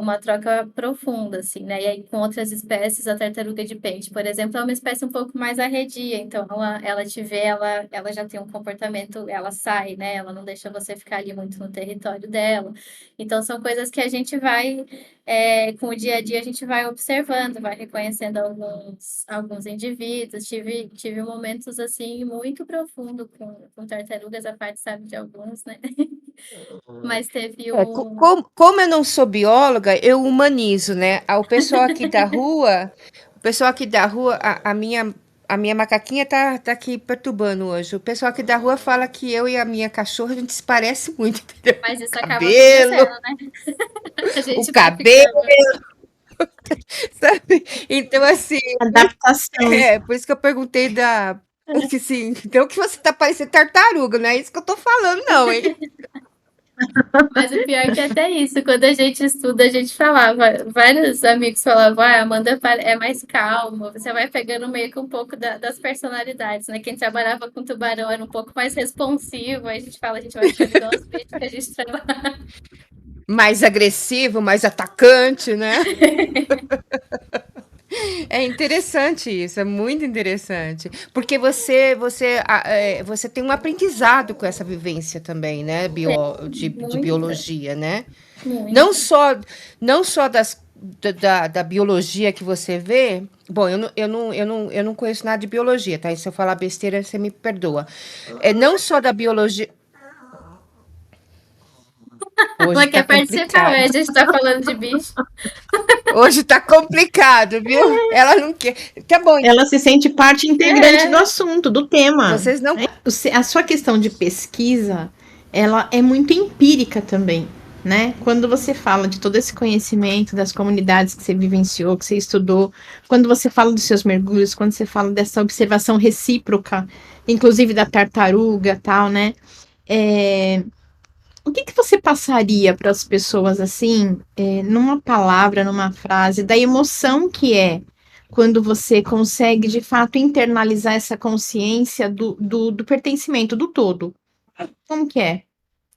profunda, assim, né? E aí, com outras espécies, a tartaruga de peixe, por exemplo, é uma espécie um pouco mais arredia. Então, ela te vê, ela já tem um comportamento, ela sai, né? Ela não deixa você ficar ali muito no território dela. Então, são coisas que a gente vai com o dia a dia a gente vai observando, vai reconhecendo alguns indivíduos. Tive momentos assim muito profundo com tartarugas, a parte sabe de alguns, né? Mas teve É, como eu não sou bióloga, eu humanizo, né? O pessoal aqui da rua, a minha A minha macaquinha tá aqui perturbando hoje. O pessoal aqui da rua fala que eu e a minha cachorra, a gente se parece muito, entendeu? Mas O isso acaba cabelo, acontecendo, né? A o gente vai cabelo, ficando. sabe? Então, assim, Adaptação. por isso que eu perguntei que sim, então que você tá parecendo tartaruga, não é isso que eu tô falando, não, hein? Mas o pior é que até isso, quando a gente estuda, a gente falava, vários amigos falavam, a Amanda é mais calma, você vai pegando meio que um pouco das personalidades, né? Quem trabalhava com tubarão era um pouco mais responsivo, aí a gente fala, a gente vai ficando igual os peixes que a gente trabalha. Mais agressivo, mais atacante, né? É interessante isso, é muito interessante, porque você tem um aprendizado com essa vivência também, né, de Muito, biologia, né? Não muito. só, não só da biologia que você vê. Bom, eu não conheço nada de biologia, tá? E se eu falar besteira, você me perdoa. É não só da biologia. Hoje Ela tá quer participar, complicado. mas a gente tá falando de bicho. Hoje tá complicado, viu? Ela não quer. Tá bom, Ela se sente parte integrante do É, assunto, do tema. vocês não. Né? A sua questão de pesquisa, ela é muito empírica também, né? Quando você fala de todo esse conhecimento das comunidades que você vivenciou, que você estudou, quando você fala dos seus mergulhos, quando você fala dessa observação recíproca, inclusive da tartaruga, tal, né? É, o que que você passaria para as pessoas assim, numa palavra, numa frase, da emoção que é quando você consegue de fato internalizar essa consciência do pertencimento do todo? Como que é?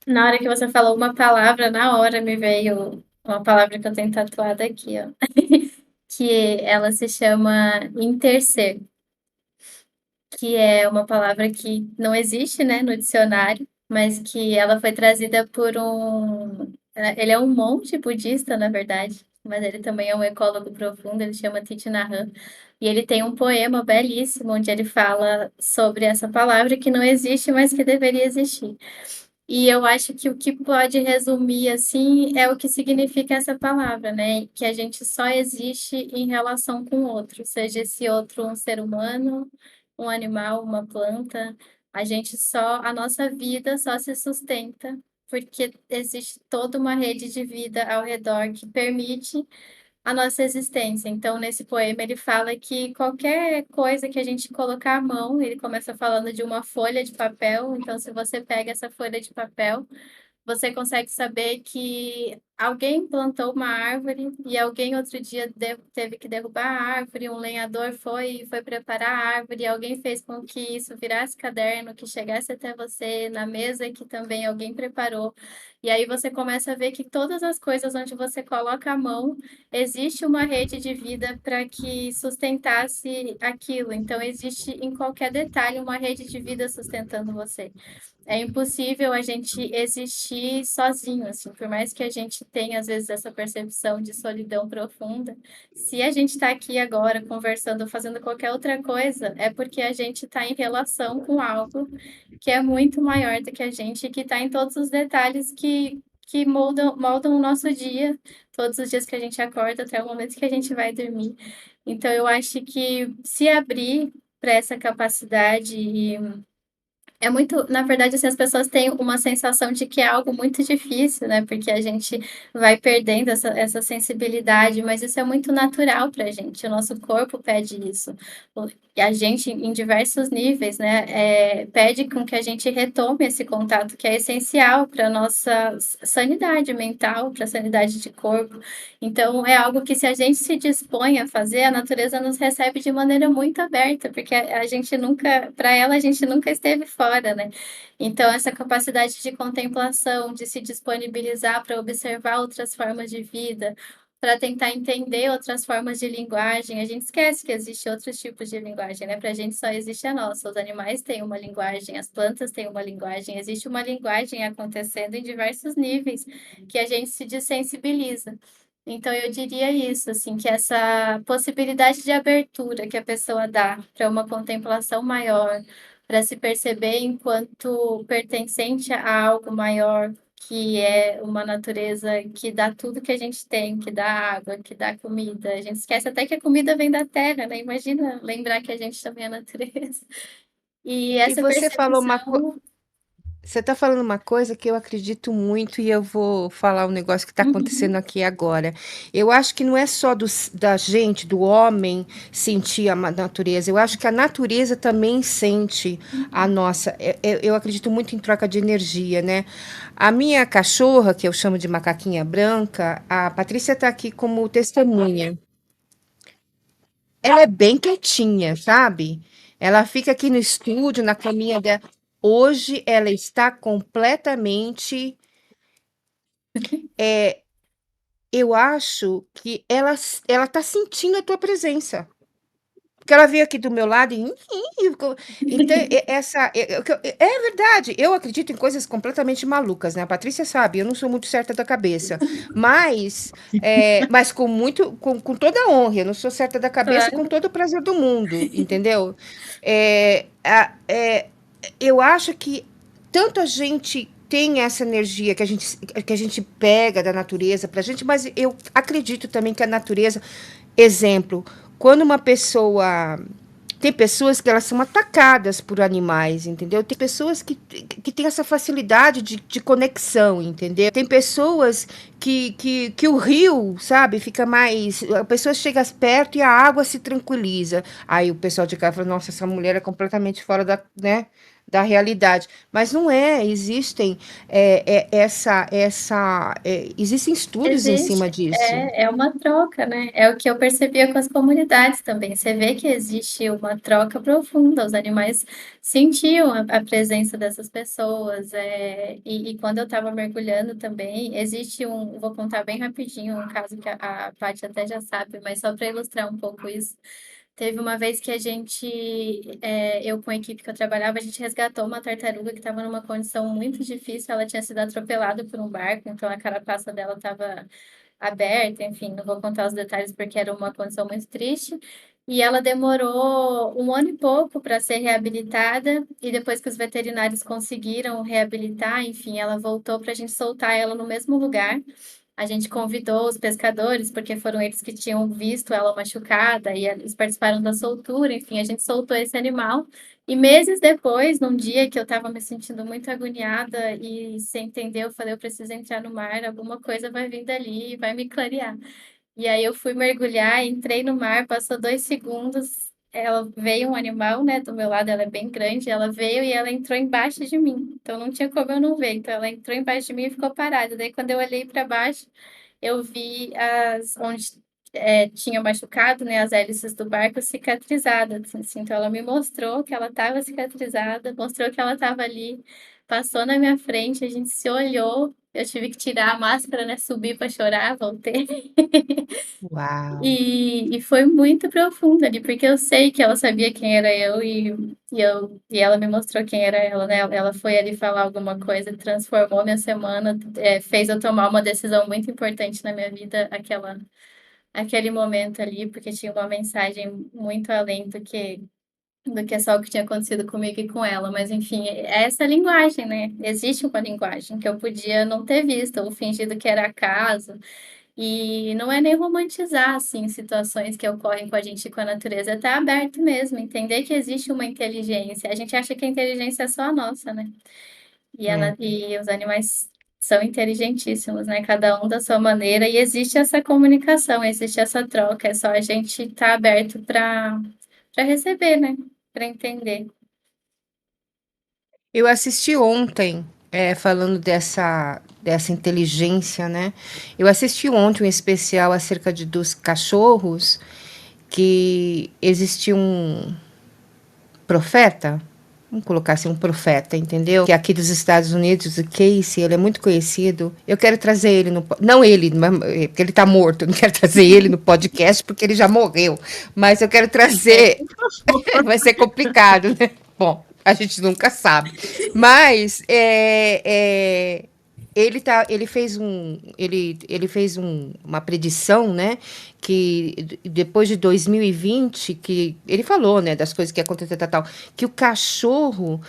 na hora que você falou uma palavra, na hora me veio uma palavra que eu tenho tatuada aqui, ó. Que ela se chama interser, que é uma palavra que não existe, né, no dicionário, mas que ela foi trazida por um. Ele é um monge budista, na verdade, mas ele também é um ecólogo profundo, ele chama Thich Nhat Hanh, e ele tem um poema belíssimo onde ele fala sobre essa palavra que não existe, mas que deveria existir. E eu acho que o que pode resumir assim é o que significa essa palavra, né? Que a gente só existe em relação com o outro, seja esse outro um ser humano, um animal, uma planta. A nossa vida só se sustenta porque existe toda uma rede de vida ao redor que permite a nossa existência. Então, nesse poema, ele fala que qualquer coisa que a gente colocar a mão, ele começa falando de uma folha de papel. Então, se você pega essa folha de papel, você consegue saber que alguém plantou uma árvore e alguém outro dia teve que derrubar a árvore, um lenhador foi preparar a árvore, e alguém fez com que isso virasse caderno, que chegasse até você na mesa que também alguém preparou. E aí você começa a ver que todas as coisas onde você coloca a mão, existe uma rede de vida para que sustentasse aquilo. Então, existe em qualquer detalhe uma rede de vida sustentando você. É impossível a gente existir sozinho, assim, por mais que a gente tenha, às vezes, essa percepção de solidão profunda, se a gente está aqui agora conversando, fazendo qualquer outra coisa, é porque a gente está em relação com algo que é muito maior do que a gente, que está em todos os detalhes que moldam o nosso dia, todos os dias que a gente acorda até o momento que a gente vai dormir. Então, eu acho que se abrir para essa capacidade é muito, na verdade, assim, as pessoas têm uma sensação de que é algo muito difícil, né? Porque a gente vai perdendo essa sensibilidade, mas isso é muito natural para a gente. O nosso corpo pede isso. E a gente, em diversos níveis, né, pede com que a gente retome esse contato que é essencial para a nossa sanidade mental, para a sanidade de corpo. Então, é algo que, se a gente se dispõe a fazer, a natureza nos recebe de maneira muito aberta, porque a gente nunca, para ela, a gente nunca esteve fora, né? Então, essa capacidade de contemplação, de se disponibilizar para observar outras formas de vida, para tentar entender outras formas de linguagem, a gente esquece que existem outros tipos de linguagem, né? Para a gente só existe a nossa. Os animais têm uma linguagem, as plantas têm uma linguagem, existe uma linguagem acontecendo em diversos níveis que a gente se desensibiliza. Então, eu diria isso, assim, que essa possibilidade de abertura que a pessoa dá para uma contemplação maior, para se perceber enquanto pertencente a algo maior, que é uma natureza que dá tudo que a gente tem, que dá água, que dá comida. A gente esquece até que a comida vem da terra, né? Imagina lembrar que a gente também é natureza. E E essa você falou uma coisa. percepção. Você está falando uma coisa que eu acredito muito e eu vou falar um negócio que está Uhum, acontecendo aqui agora. Eu acho que não é só da gente, do homem, sentir a natureza. Eu acho que a natureza também sente a uhum. nossa. Eu acredito muito em troca de energia, né? A minha cachorra, que eu chamo de macaquinha branca, a Patrícia está aqui como testemunha. Ela é bem quietinha, sabe? Ela fica aqui no estúdio, na caminha dela. Hoje ela está completamente. Eu acho que ela está sentindo a tua presença. Porque ela veio aqui do meu lado então, é verdade, eu acredito em coisas completamente malucas, né? A Patrícia sabe, eu não sou muito certa da cabeça, mas com toda a honra, eu não sou certa da cabeça e com Claro. todo o prazer do mundo, entendeu? É, a- é, eu acho que tanto a gente tem essa energia que a gente pega da natureza pra gente, mas eu acredito também que a natureza, exemplo, quando uma pessoa. Tem pessoas que elas são atacadas por animais, entendeu? Tem pessoas que têm essa facilidade de conexão, entendeu? Tem pessoas que o rio, sabe, fica mais. A pessoa chega perto e a água se tranquiliza. Aí o pessoal de cá fala: nossa, essa mulher é completamente fora né, da realidade. Mas não é, existem estudos em cima Existe, disso. é uma troca, né? É o que eu percebia com as comunidades também. Você vê que existe uma troca profunda, os animais sentiam a presença dessas pessoas. E quando eu estava mergulhando também, existe vou contar bem rapidinho, um caso que a Paty até já sabe, mas só para ilustrar um pouco isso. Teve uma vez que eu com a equipe que eu trabalhava, a gente resgatou uma tartaruga que estava numa condição muito difícil. Ela tinha sido atropelada por um barco, então a carapaça dela estava aberta, enfim, não vou contar os detalhes porque era uma condição muito triste. E ela demorou um ano e pouco para ser reabilitada, e depois que os veterinários conseguiram reabilitar, enfim, ela voltou para a gente soltar ela no mesmo lugar. A gente convidou os pescadores, porque foram eles que tinham visto ela machucada e eles participaram da soltura. Enfim, a gente soltou esse animal. E meses depois, num dia que eu estava me sentindo muito agoniada e sem entender, eu falei: eu preciso entrar no mar, alguma coisa vai vir dali e vai me clarear. E aí eu fui mergulhar, entrei no mar, passou 2 segundos, ela veio um animal, né, do meu lado, ela é bem grande, ela veio e ela entrou embaixo de mim. Então não tinha como eu não ver. Então ela entrou embaixo de mim e ficou parada. Daí quando eu olhei para baixo, eu vi onde tinha machucado, né, as hélices do barco cicatrizadas, assim. Então ela me mostrou que ela estava cicatrizada, mostrou que ela estava ali, passou na minha frente, a gente se olhou. Eu tive que tirar a máscara, né, subir para chorar, voltei. Uau! E foi muito profundo ali, porque eu sei que ela sabia quem era eu e ela me mostrou quem era ela, né? Ela foi ali falar alguma coisa, transformou minha semana, fez eu tomar uma decisão muito importante na minha vida, aquele momento ali, porque tinha uma mensagem muito além do que só o que tinha acontecido comigo e com ela. Mas enfim, é essa linguagem, né? Existe uma linguagem que eu podia não ter visto, ou fingido que era acaso. E não é nem romantizar, assim, situações que ocorrem com a gente e com a natureza, é estar aberto mesmo, entender que existe uma inteligência. A gente acha que a inteligência é só a nossa, né? É. E os animais são inteligentíssimos, né? Cada um da sua maneira, e existe essa comunicação, existe essa troca, é só a gente estar aberto para receber, né? Para entender. Eu assisti ontem, falando dessa inteligência, né? Eu assisti ontem um especial acerca dos cachorros, que existia um profeta, vamos colocar assim, um profeta, entendeu? Que é aqui dos Estados Unidos, o Casey, ele é muito conhecido. Eu quero trazer ele não ele, porque ele tá morto, eu não quero trazer ele no podcast porque ele já morreu, mas eu quero É, trazer. Vai ser complicado, né? Bom, a gente nunca sabe. Mas uma predição, né? Que depois de 2020, que ele falou, né? Das coisas que aconteceram, tal, que o cachorro,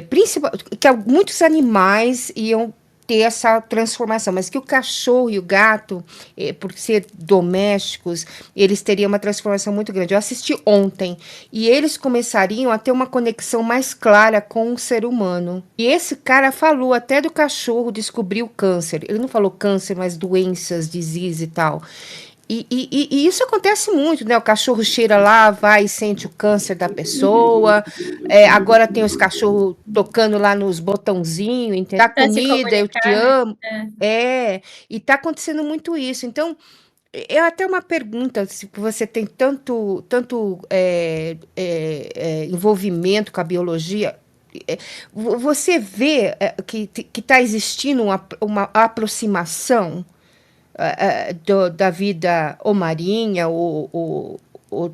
principal, que muitos animais iam ter essa transformação, mas que o cachorro e o gato, por ser domésticos, eles teriam uma transformação muito grande. Eu assisti ontem e eles começariam a ter uma conexão mais clara com o ser humano. E esse cara falou até do cachorro descobrir o câncer. Ele não falou câncer, mas doenças, disease e tal. E isso acontece muito, né? O cachorro cheira lá, vai e sente o câncer da pessoa. Agora tem os cachorros tocando lá nos botãozinhos, entendeu? Dá Para se comida, eu te comunicar, né? amo. E tá acontecendo muito isso. Então, é até uma pergunta, se você tem tanto envolvimento com a biologia, você vê que está existindo uma aproximação da vida ou marinha ou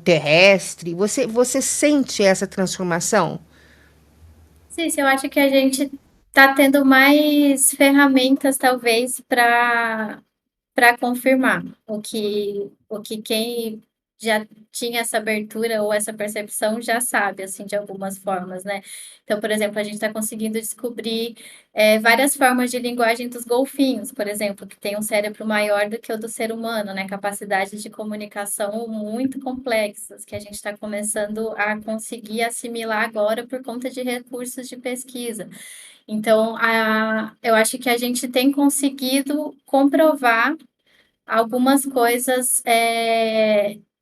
terrestre? Você sente essa transformação? Sim, eu acho que a gente está tendo mais ferramentas, talvez, para confirmar o que quem já tinha essa abertura ou essa percepção já sabe, assim, de algumas formas, né? Então, por exemplo, a gente está conseguindo descobrir várias formas de linguagem dos golfinhos, por exemplo, que tem um cérebro maior do que o do ser humano, né? Capacidades de comunicação muito complexas, que a gente está começando a conseguir assimilar agora por conta de recursos de pesquisa. Então, eu acho que a gente tem conseguido comprovar algumas coisas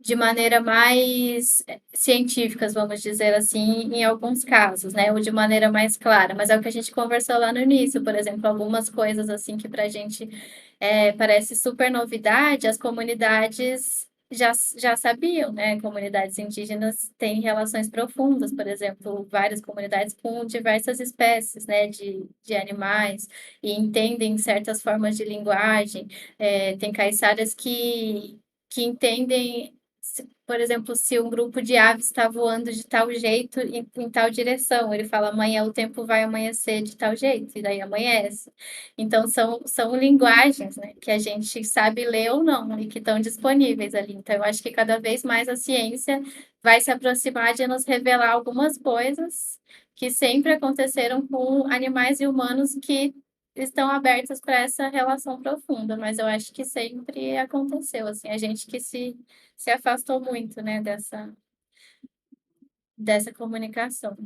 de maneira mais científicas, vamos dizer assim, em alguns casos, né? Ou de maneira mais clara. Mas é o que a gente conversou lá no início, por exemplo, algumas coisas assim que para a gente parece super novidade, as comunidades já sabiam, né? Comunidades indígenas têm relações profundas, por exemplo, várias comunidades com diversas espécies, né? De animais, e entendem certas formas de linguagem. Tem caiçaras que entendem, por exemplo, se um grupo de aves está voando de tal jeito em tal direção. Ele fala, amanhã o tempo vai amanhecer de tal jeito, e daí amanhece. Então, são linguagens, né, que a gente sabe ler ou não, e que estão disponíveis ali. Então, eu acho que cada vez mais a ciência vai se aproximar de nos revelar algumas coisas que sempre aconteceram com animais e humanos que estão abertas para essa relação profunda, mas eu acho que sempre aconteceu, assim, a gente que se afastou muito, né, dessa comunicação.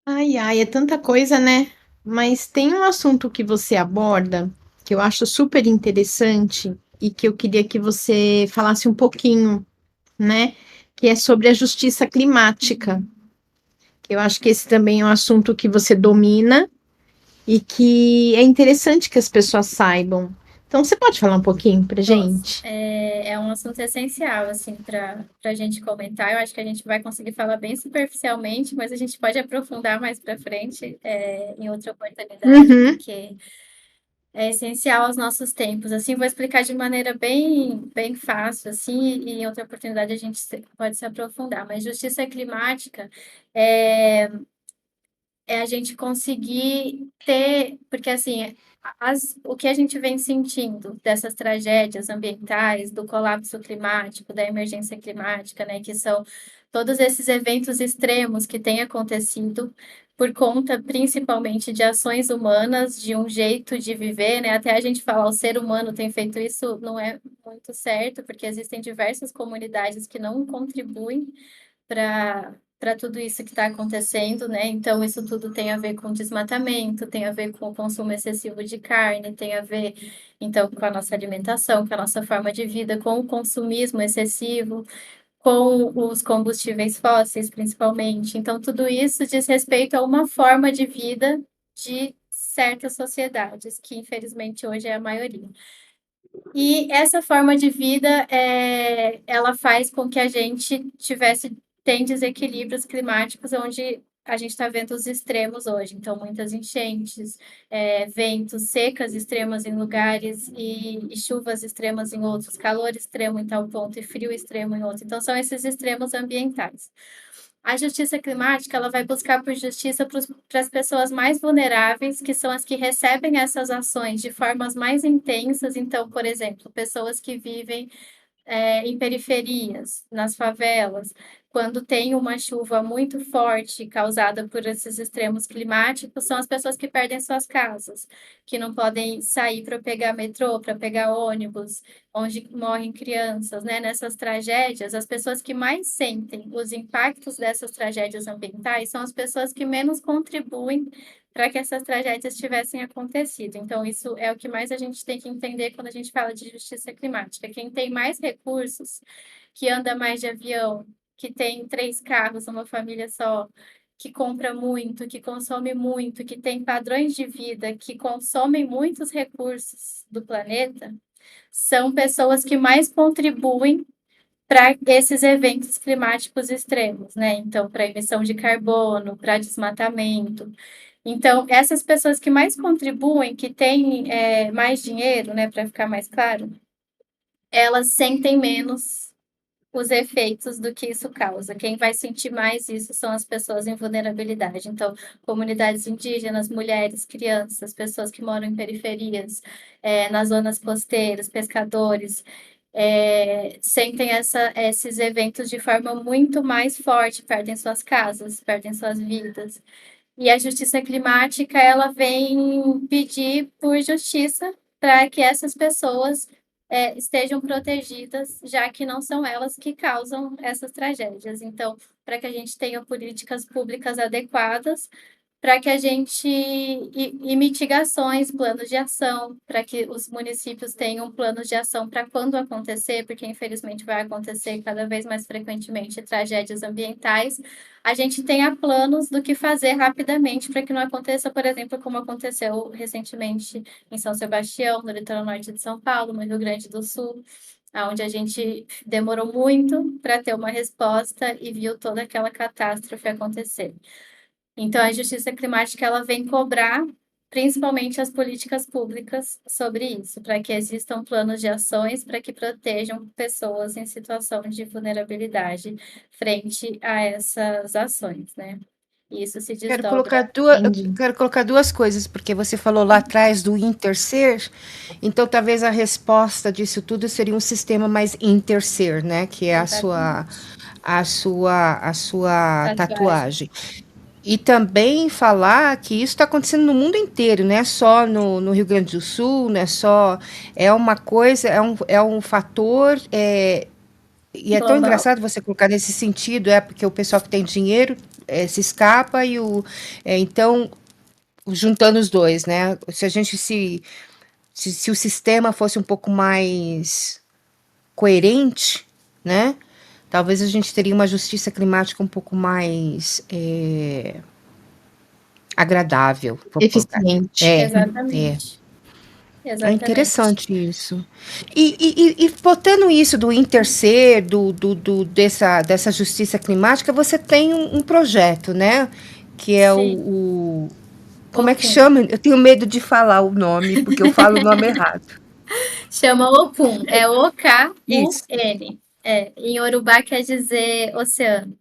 Ai, ai, é tanta coisa, né? Mas tem um assunto que você aborda que eu acho super interessante e que eu queria que você falasse um pouquinho, né? Que é sobre a justiça climática. Eu acho que esse também é um assunto que você domina e que é interessante que as pessoas saibam. Então, você pode falar um pouquinho para Nossa, gente? é um assunto essencial, assim, para a gente comentar. Eu acho que a gente vai conseguir falar bem superficialmente, mas a gente pode aprofundar mais para frente, em outra oportunidade, Uhum. porque é essencial aos nossos tempos. Assim, vou explicar de maneira bem fácil, assim, e em outra oportunidade a gente pode se aprofundar. Mas justiça climática é, é a gente conseguir ter, porque assim, o que a gente vem sentindo dessas tragédias ambientais, do colapso climático, da emergência climática, né, que são todos esses eventos extremos que têm acontecido por conta principalmente de ações humanas, de um jeito de viver, né? Até a gente falar o ser humano tem feito isso não é muito certo, porque existem diversas comunidades que não contribuem para tudo isso que está acontecendo, né? Então, isso tudo tem a ver com desmatamento, tem a ver com o consumo excessivo de carne, tem a ver, então, com a nossa alimentação, com a nossa forma de vida, com o consumismo excessivo, com os combustíveis fósseis, principalmente. Então, tudo isso diz respeito a uma forma de vida de certas sociedades, que infelizmente hoje é a maioria. E essa forma de vida, ela faz com que a gente tem desequilíbrios climáticos onde a gente está vendo os extremos hoje. Então, muitas enchentes, ventos, secas extremas em lugares e chuvas extremas em outros, calor extremo em tal ponto e frio extremo em outro. Então, são esses extremos ambientais. A justiça climática, ela vai buscar por justiça para as pessoas mais vulneráveis, que são as que recebem essas ações de formas mais intensas. Então, por exemplo, pessoas que vivem em periferias, nas favelas, quando tem uma chuva muito forte causada por esses extremos climáticos, são as pessoas que perdem suas casas, que não podem sair para pegar metrô, para pegar ônibus, onde morrem crianças, né? Nessas tragédias, as pessoas que mais sentem os impactos dessas tragédias ambientais são as pessoas que menos contribuem para que essas tragédias tivessem acontecido. Então, isso é o que mais a gente tem que entender quando a gente fala de justiça climática. Quem tem mais recursos, que anda mais de avião, que tem 3 carros numa família só, que compra muito, que consome muito, que tem padrões de vida, que consomem muitos recursos do planeta, são pessoas que mais contribuem para esses eventos climáticos extremos, né? Então, para emissão de carbono, para desmatamento. Então, essas pessoas que mais contribuem, que têm mais dinheiro, né, para ficar mais claro, elas sentem menos os efeitos do que isso causa. Quem vai sentir mais isso são as pessoas em vulnerabilidade. Então, comunidades indígenas, mulheres, crianças, pessoas que moram em periferias, nas zonas costeiras, pescadores, sentem esses eventos de forma muito mais forte, perdem suas casas, perdem suas vidas. E a justiça climática, ela vem pedir por justiça para que essas pessoas estejam protegidas, já que não são elas que causam essas tragédias. Então, para que a gente tenha políticas públicas adequadas, para que a gente e mitigações, planos de ação, para que os municípios tenham planos de ação para quando acontecer, porque infelizmente vai acontecer cada vez mais frequentemente tragédias ambientais, a gente tenha planos do que fazer rapidamente para que não aconteça, por exemplo, como aconteceu recentemente em São Sebastião, no litoral norte de São Paulo, no Rio Grande do Sul, onde a gente demorou muito para ter uma resposta e viu toda aquela catástrofe acontecer. Então, a justiça climática ela vem cobrar principalmente as políticas públicas sobre isso, para que existam planos de ações para que protejam pessoas em situação de vulnerabilidade frente a essas ações, né? E isso se Quero desdobra. colocar duas, eu Entendi. quero colocar duas coisas, porque você falou lá atrás do interser, então talvez a resposta disso tudo seria um sistema mais interser, né? Que é Exatamente. a sua Tatuagem. tatuagem. E também falar que isso está acontecendo no mundo inteiro, não é só no Rio Grande do Sul, não é só. É uma coisa, é um fator. E é tão Global. engraçado você colocar nesse sentido, porque o pessoal que tem dinheiro se escapa e então, juntando os dois, né? Se a gente se o sistema fosse um pouco mais coerente, né? Talvez a gente teria uma justiça climática um pouco mais agradável, vou colocar. Eficiente. É. Exatamente. É Exatamente. interessante isso. E botando isso do interser, dessa justiça climática, você tem um projeto, né? Que é Sim. como é que Ocum. chama? Eu tenho medo de falar o nome, porque eu falo o nome errado. Chama Okun. É Isso. O-K-U-N. Em Yorubá quer dizer oceano.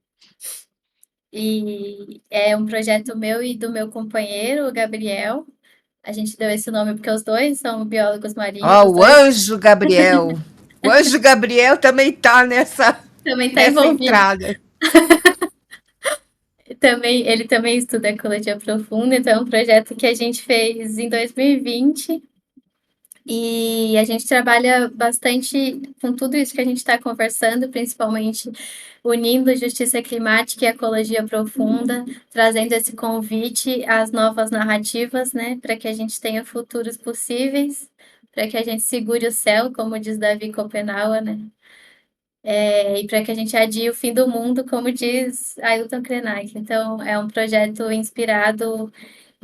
E é um projeto meu e do meu companheiro, o Gabriel. A gente deu esse nome porque os dois são biólogos marinhos, Ó, os o dois Anjo Gabriel. O Anjo Gabriel também está também está nessa envolvido. entrada. Ele também estuda ecologia profunda, então é um projeto que a gente fez em 2020 e a gente trabalha bastante com tudo isso que a gente está conversando, principalmente unindo justiça climática e ecologia profunda, trazendo esse convite às novas narrativas, né, para que a gente tenha futuros possíveis, para que a gente segure o céu, como diz Davi Copenau, né, e para que a gente adie o fim do mundo, como diz Ailton Krenak. Então, é um projeto inspirado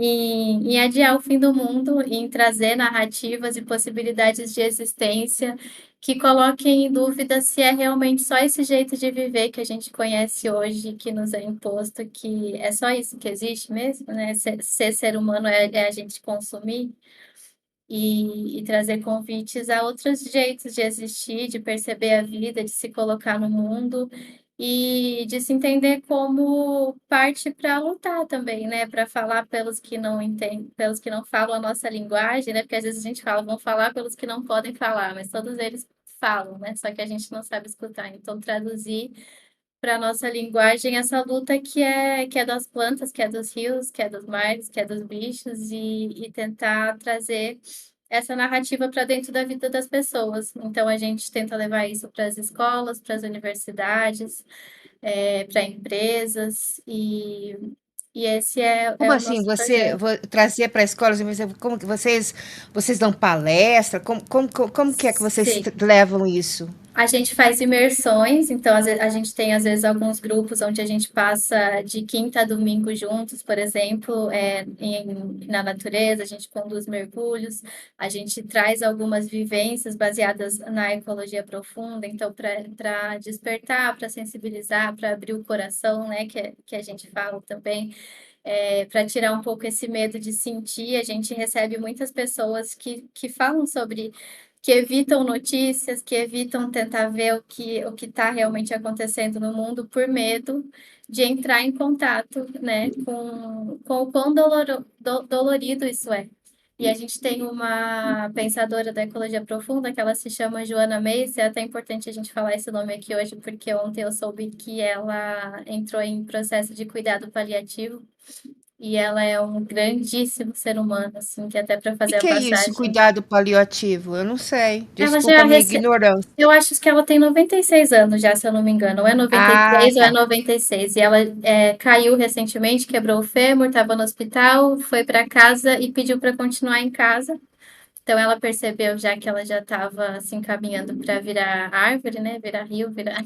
em adiar o fim do mundo, em trazer narrativas e possibilidades de existência que coloquem em dúvida se é realmente só esse jeito de viver que a gente conhece hoje, que nos é imposto, que é só isso que existe mesmo, né? Ser humano é a gente consumir e trazer convites a outros jeitos de existir, de perceber a vida, de se colocar no mundo e de se entender como parte para lutar também, né? Para falar pelos que não entendem, pelos que não falam a nossa linguagem, né? Porque às vezes a gente fala, vão falar pelos que não podem falar, mas todos eles falam, né? Só que a gente não sabe escutar. Então, traduzir para a nossa linguagem essa luta que é das plantas, que é dos rios, que é dos mares, que é dos bichos, e tentar trazer essa narrativa para dentro da vida das pessoas. Então, a gente tenta levar isso para as escolas, para as universidades, para empresas, e esse Como é o assim? nosso Você projeto. trazia para a escola, como que vocês dão palestra? Como que é que vocês Sim. levam isso? A gente faz imersões, então a gente tem às vezes alguns grupos onde a gente passa de quinta a domingo juntos, por exemplo, na natureza, a gente conduz mergulhos, a gente traz algumas vivências baseadas na ecologia profunda, então para despertar, para sensibilizar, para abrir o coração, né, que a gente fala também. Para tirar um pouco esse medo de sentir, a gente recebe muitas pessoas que falam sobre, que evitam notícias, que evitam tentar ver o que está realmente acontecendo no mundo por medo de entrar em contato, né, com o quão dolorido isso é. E a gente tem uma pensadora da ecologia profunda, que ela se chama Joanna Macy, é até importante a gente falar esse nome aqui hoje, porque ontem eu soube que ela entrou em processo de cuidado paliativo, e ela é um grandíssimo ser humano, assim, que até para O fazer a que é isso, passagem. cuidado paliativo? Eu não sei. Ela Desculpa já a minha ignorância. Eu acho que ela tem 96 anos já, se eu não me engano. Ou é Ah, 93 ou é tá. 96. E ela caiu recentemente, quebrou o fêmur, estava no hospital, foi para casa e pediu para continuar em casa. Então ela percebeu já que ela já estava se encaminhando para virar árvore, né? Virar rio, virar,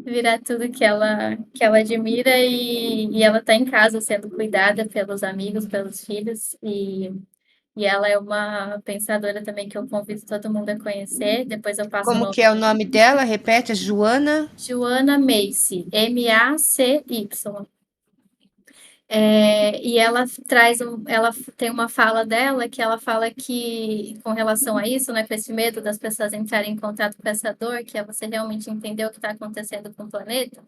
virar tudo que ela admira, e ela está em casa sendo cuidada pelos amigos, pelos filhos, e ela é uma pensadora também que eu convido todo mundo a conhecer. Depois eu passo o Como nome. que é o nome dela? Repete, é Joana? Joanna Macy, Macy. E ela tem uma fala dela que ela fala que, com relação a isso, né, com esse medo das pessoas entrarem em contato com essa dor, que é você realmente entender o que está acontecendo com o planeta.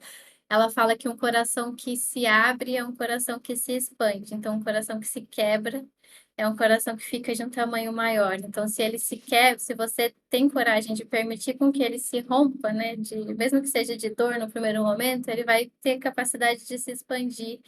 Ela fala que um coração que se abre é um coração que se expande. Então, um coração que se quebra é um coração que fica de um tamanho maior. Então, se ele se quebra, se você tem coragem de permitir com que ele se rompa, né, mesmo que seja de dor no primeiro momento, ele vai ter capacidade de se expandir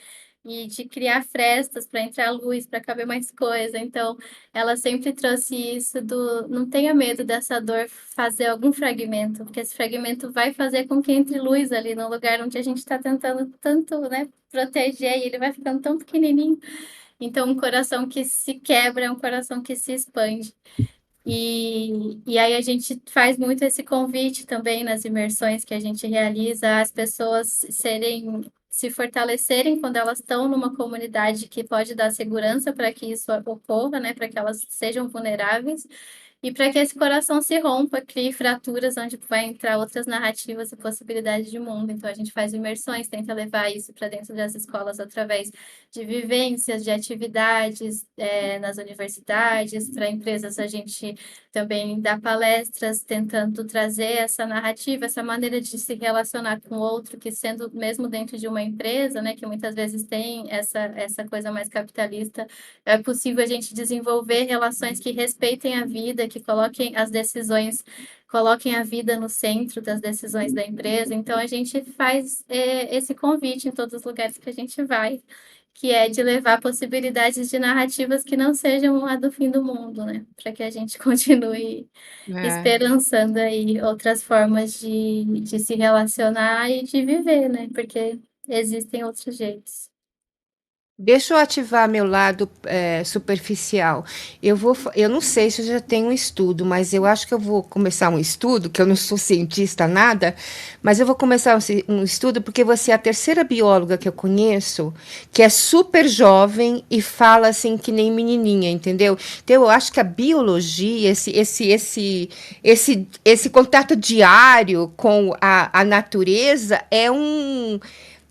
e de criar frestas para entrar luz, para caber mais coisa. Então, ela sempre trouxe isso do não tenha medo dessa dor fazer algum fragmento, porque esse fragmento vai fazer com que entre luz ali no lugar onde a gente está tentando tanto, né, proteger, e ele vai ficando tão pequenininho. Então, um coração que se quebra é um coração que se expande. E aí a gente faz muito esse convite também nas imersões que a gente realiza, as pessoas se fortalecerem quando elas estão numa comunidade que pode dar segurança para que isso ocorra, né, para que elas sejam vulneráveis, e para que esse coração se rompa, crie fraturas onde vai entrar outras narrativas e possibilidades de mundo. Então, a gente faz imersões, tenta levar isso para dentro das escolas através de vivências, de atividades nas universidades. Para empresas, a gente também dá palestras tentando trazer essa narrativa, essa maneira de se relacionar com o outro, que sendo mesmo dentro de uma empresa, né, que muitas vezes tem essa coisa mais capitalista, é possível a gente desenvolver relações que respeitem a vida, que coloquem a vida no centro das decisões da empresa. Então, a gente faz esse convite em todos os lugares que a gente vai, que é de levar possibilidades de narrativas que não sejam a do fim do mundo, né? Para que a gente continue É. esperançando aí outras formas de se relacionar e de viver, né? Porque existem outros jeitos. Deixa eu ativar meu lado superficial. Eu não sei se eu já tenho um estudo, mas eu acho que eu vou começar um estudo, que eu não sou cientista nada, mas eu vou começar um estudo porque você é a terceira bióloga que eu conheço que é super jovem e fala assim que nem menininha, entendeu? Então eu acho que a biologia, esse contato diário com a natureza é um,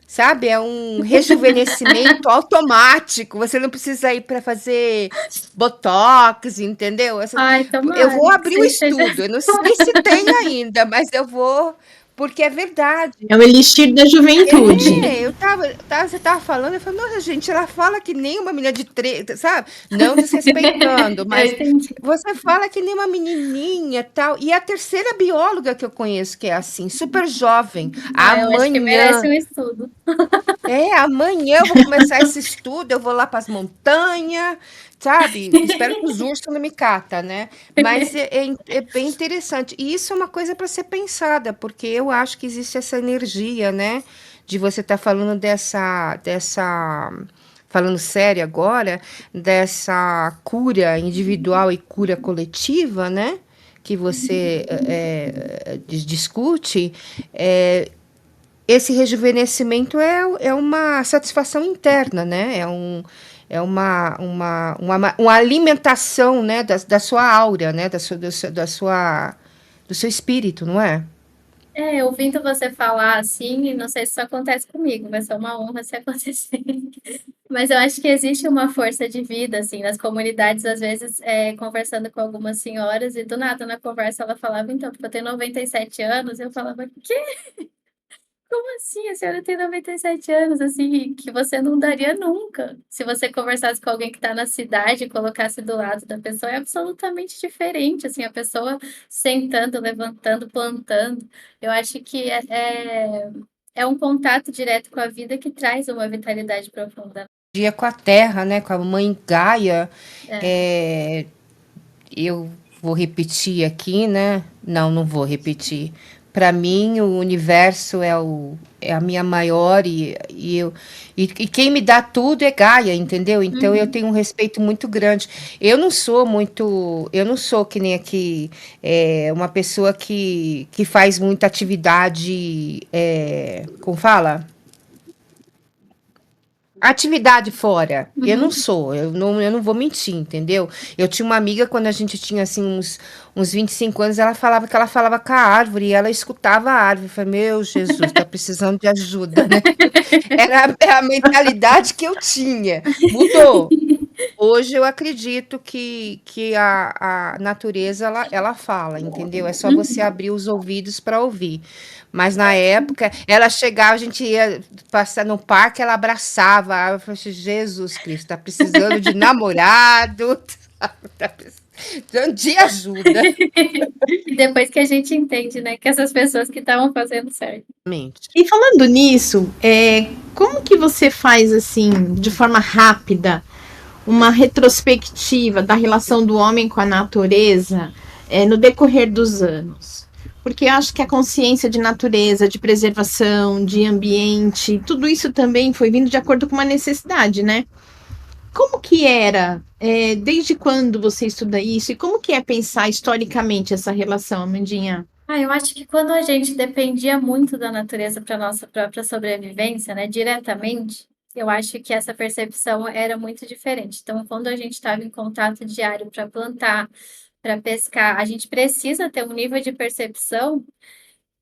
sabe, é um rejuvenescimento automático. Você não precisa ir para fazer botox, entendeu? Ai, Eu tomara vou que abrir o você esteja. estudo. Eu não sei se tem ainda, mas eu vou, porque é verdade. É o elixir da juventude. Você tava falando, eu falei, nossa, gente, ela fala que nem uma menina de 30, sabe? Não desrespeitando, Eu mas entendi. você fala que nem uma menininha tal. E a terceira bióloga que eu conheço que é assim, super jovem. Ah, eu acho que merece Amanhã, um estudo. amanhã eu vou começar esse estudo, eu vou lá para as montanhas, sabe? Espero que os ursos não me catam, né? Mas é bem interessante. E isso é uma coisa para ser pensada, porque eu acho que existe essa energia, né? De você estar falando falando sério agora, dessa cura individual e cura coletiva, né? Que você discute, esse rejuvenescimento é uma satisfação interna, né? É uma alimentação, né? Da sua aura, né? Do seu espírito, não é? Ouvindo você falar assim, não sei se isso acontece comigo, vai ser uma honra se acontecer. Mas eu acho que existe uma força de vida, assim, nas comunidades, às vezes, conversando com algumas senhoras, e do nada na conversa ela falava, então, porque eu tenho 97 anos, eu falava, quê? Como assim? A senhora tem 97 anos, assim, que você não daria nunca. Se você conversasse com alguém que está na cidade e colocasse do lado da pessoa, é absolutamente diferente, assim, a pessoa sentando, levantando, plantando. Eu acho que é um contato direto com a vida que traz uma vitalidade profunda. Dia com a terra, né? Com a mãe Gaia. É. É, eu vou repetir aqui, né? Não, não vou repetir. Para mim, o universo é a minha maior e quem me dá tudo é Gaia, entendeu? Então eu Uhum. tenho um respeito muito grande. Eu não sou que nem aqui uma pessoa que faz muita atividade, como fala? Atividade fora, eu não Uhum. sou, eu não vou mentir, entendeu? Eu tinha uma amiga, quando a gente tinha, assim, uns 25 anos, ela falava que ela falava com a árvore, e ela escutava a árvore. Eu falei, meu Jesus, tá precisando de ajuda, né? Era a mentalidade que eu tinha. Mudou. Hoje eu acredito que a natureza, ela fala, entendeu? É só você Uhum. abrir os ouvidos para ouvir. Mas na época, ela chegava, a gente ia passar no parque, ela abraçava a árvore. Eu falei assim, Jesus Cristo, tá precisando de namorado, tá precisando de ajuda. E depois que a gente entende, né, que essas pessoas que estavam fazendo certo. Mente. E falando nisso, como que você faz, assim, de forma rápida, uma retrospectiva da relação do homem com a natureza no decorrer dos anos? Porque eu acho que a consciência de natureza, de preservação, de ambiente, tudo isso também foi vindo de acordo com uma necessidade, né? Como que era? Desde quando você estuda isso? E como que é pensar historicamente essa relação, Amandinha? Eu acho que quando a gente dependia muito da natureza para nossa própria sobrevivência, né, diretamente, eu acho que essa percepção era muito diferente. Então, quando a gente estava em contato diário para plantar, para pescar, a gente precisa ter um nível de percepção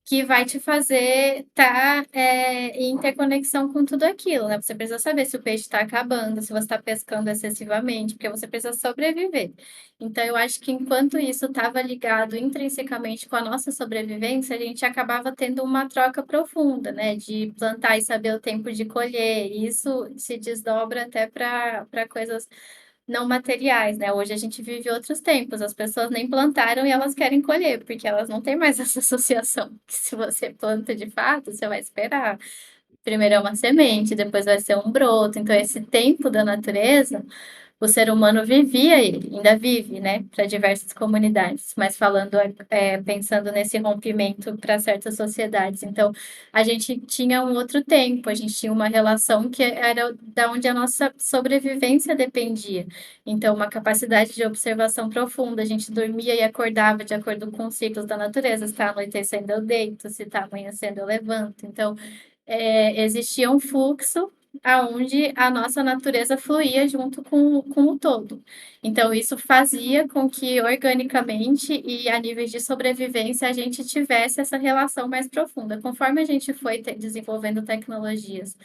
que vai te fazer estar em interconexão com tudo aquilo, né? Você precisa saber se o peixe está acabando, se você está pescando excessivamente, porque você precisa sobreviver. Então, eu acho que enquanto isso estava ligado intrinsecamente com a nossa sobrevivência, a gente acabava tendo uma troca profunda, né? De plantar e saber o tempo de colher. E isso se desdobra até para coisas não materiais, né? Hoje a gente vive outros tempos, as pessoas nem plantaram e elas querem colher, porque elas não têm mais essa associação. Que se você planta de fato, você vai esperar. Primeiro é uma semente, depois vai ser um broto. Então, esse tempo da natureza o ser humano vivia ele, ainda vive, né, para diversas comunidades, mas falando, pensando nesse rompimento para certas sociedades. Então, a gente tinha um outro tempo, a gente tinha uma relação que era da onde a nossa sobrevivência dependia. Então, uma capacidade de observação profunda, a gente dormia e acordava de acordo com os ciclos da natureza, se está anoitecendo eu deito, se está amanhecendo eu levanto. Então, existia um fluxo aonde a nossa natureza fluía junto com o todo. Então, isso fazia com que, organicamente e a níveis de sobrevivência, a gente tivesse essa relação mais profunda. Conforme a gente foi desenvolvendo tecnologias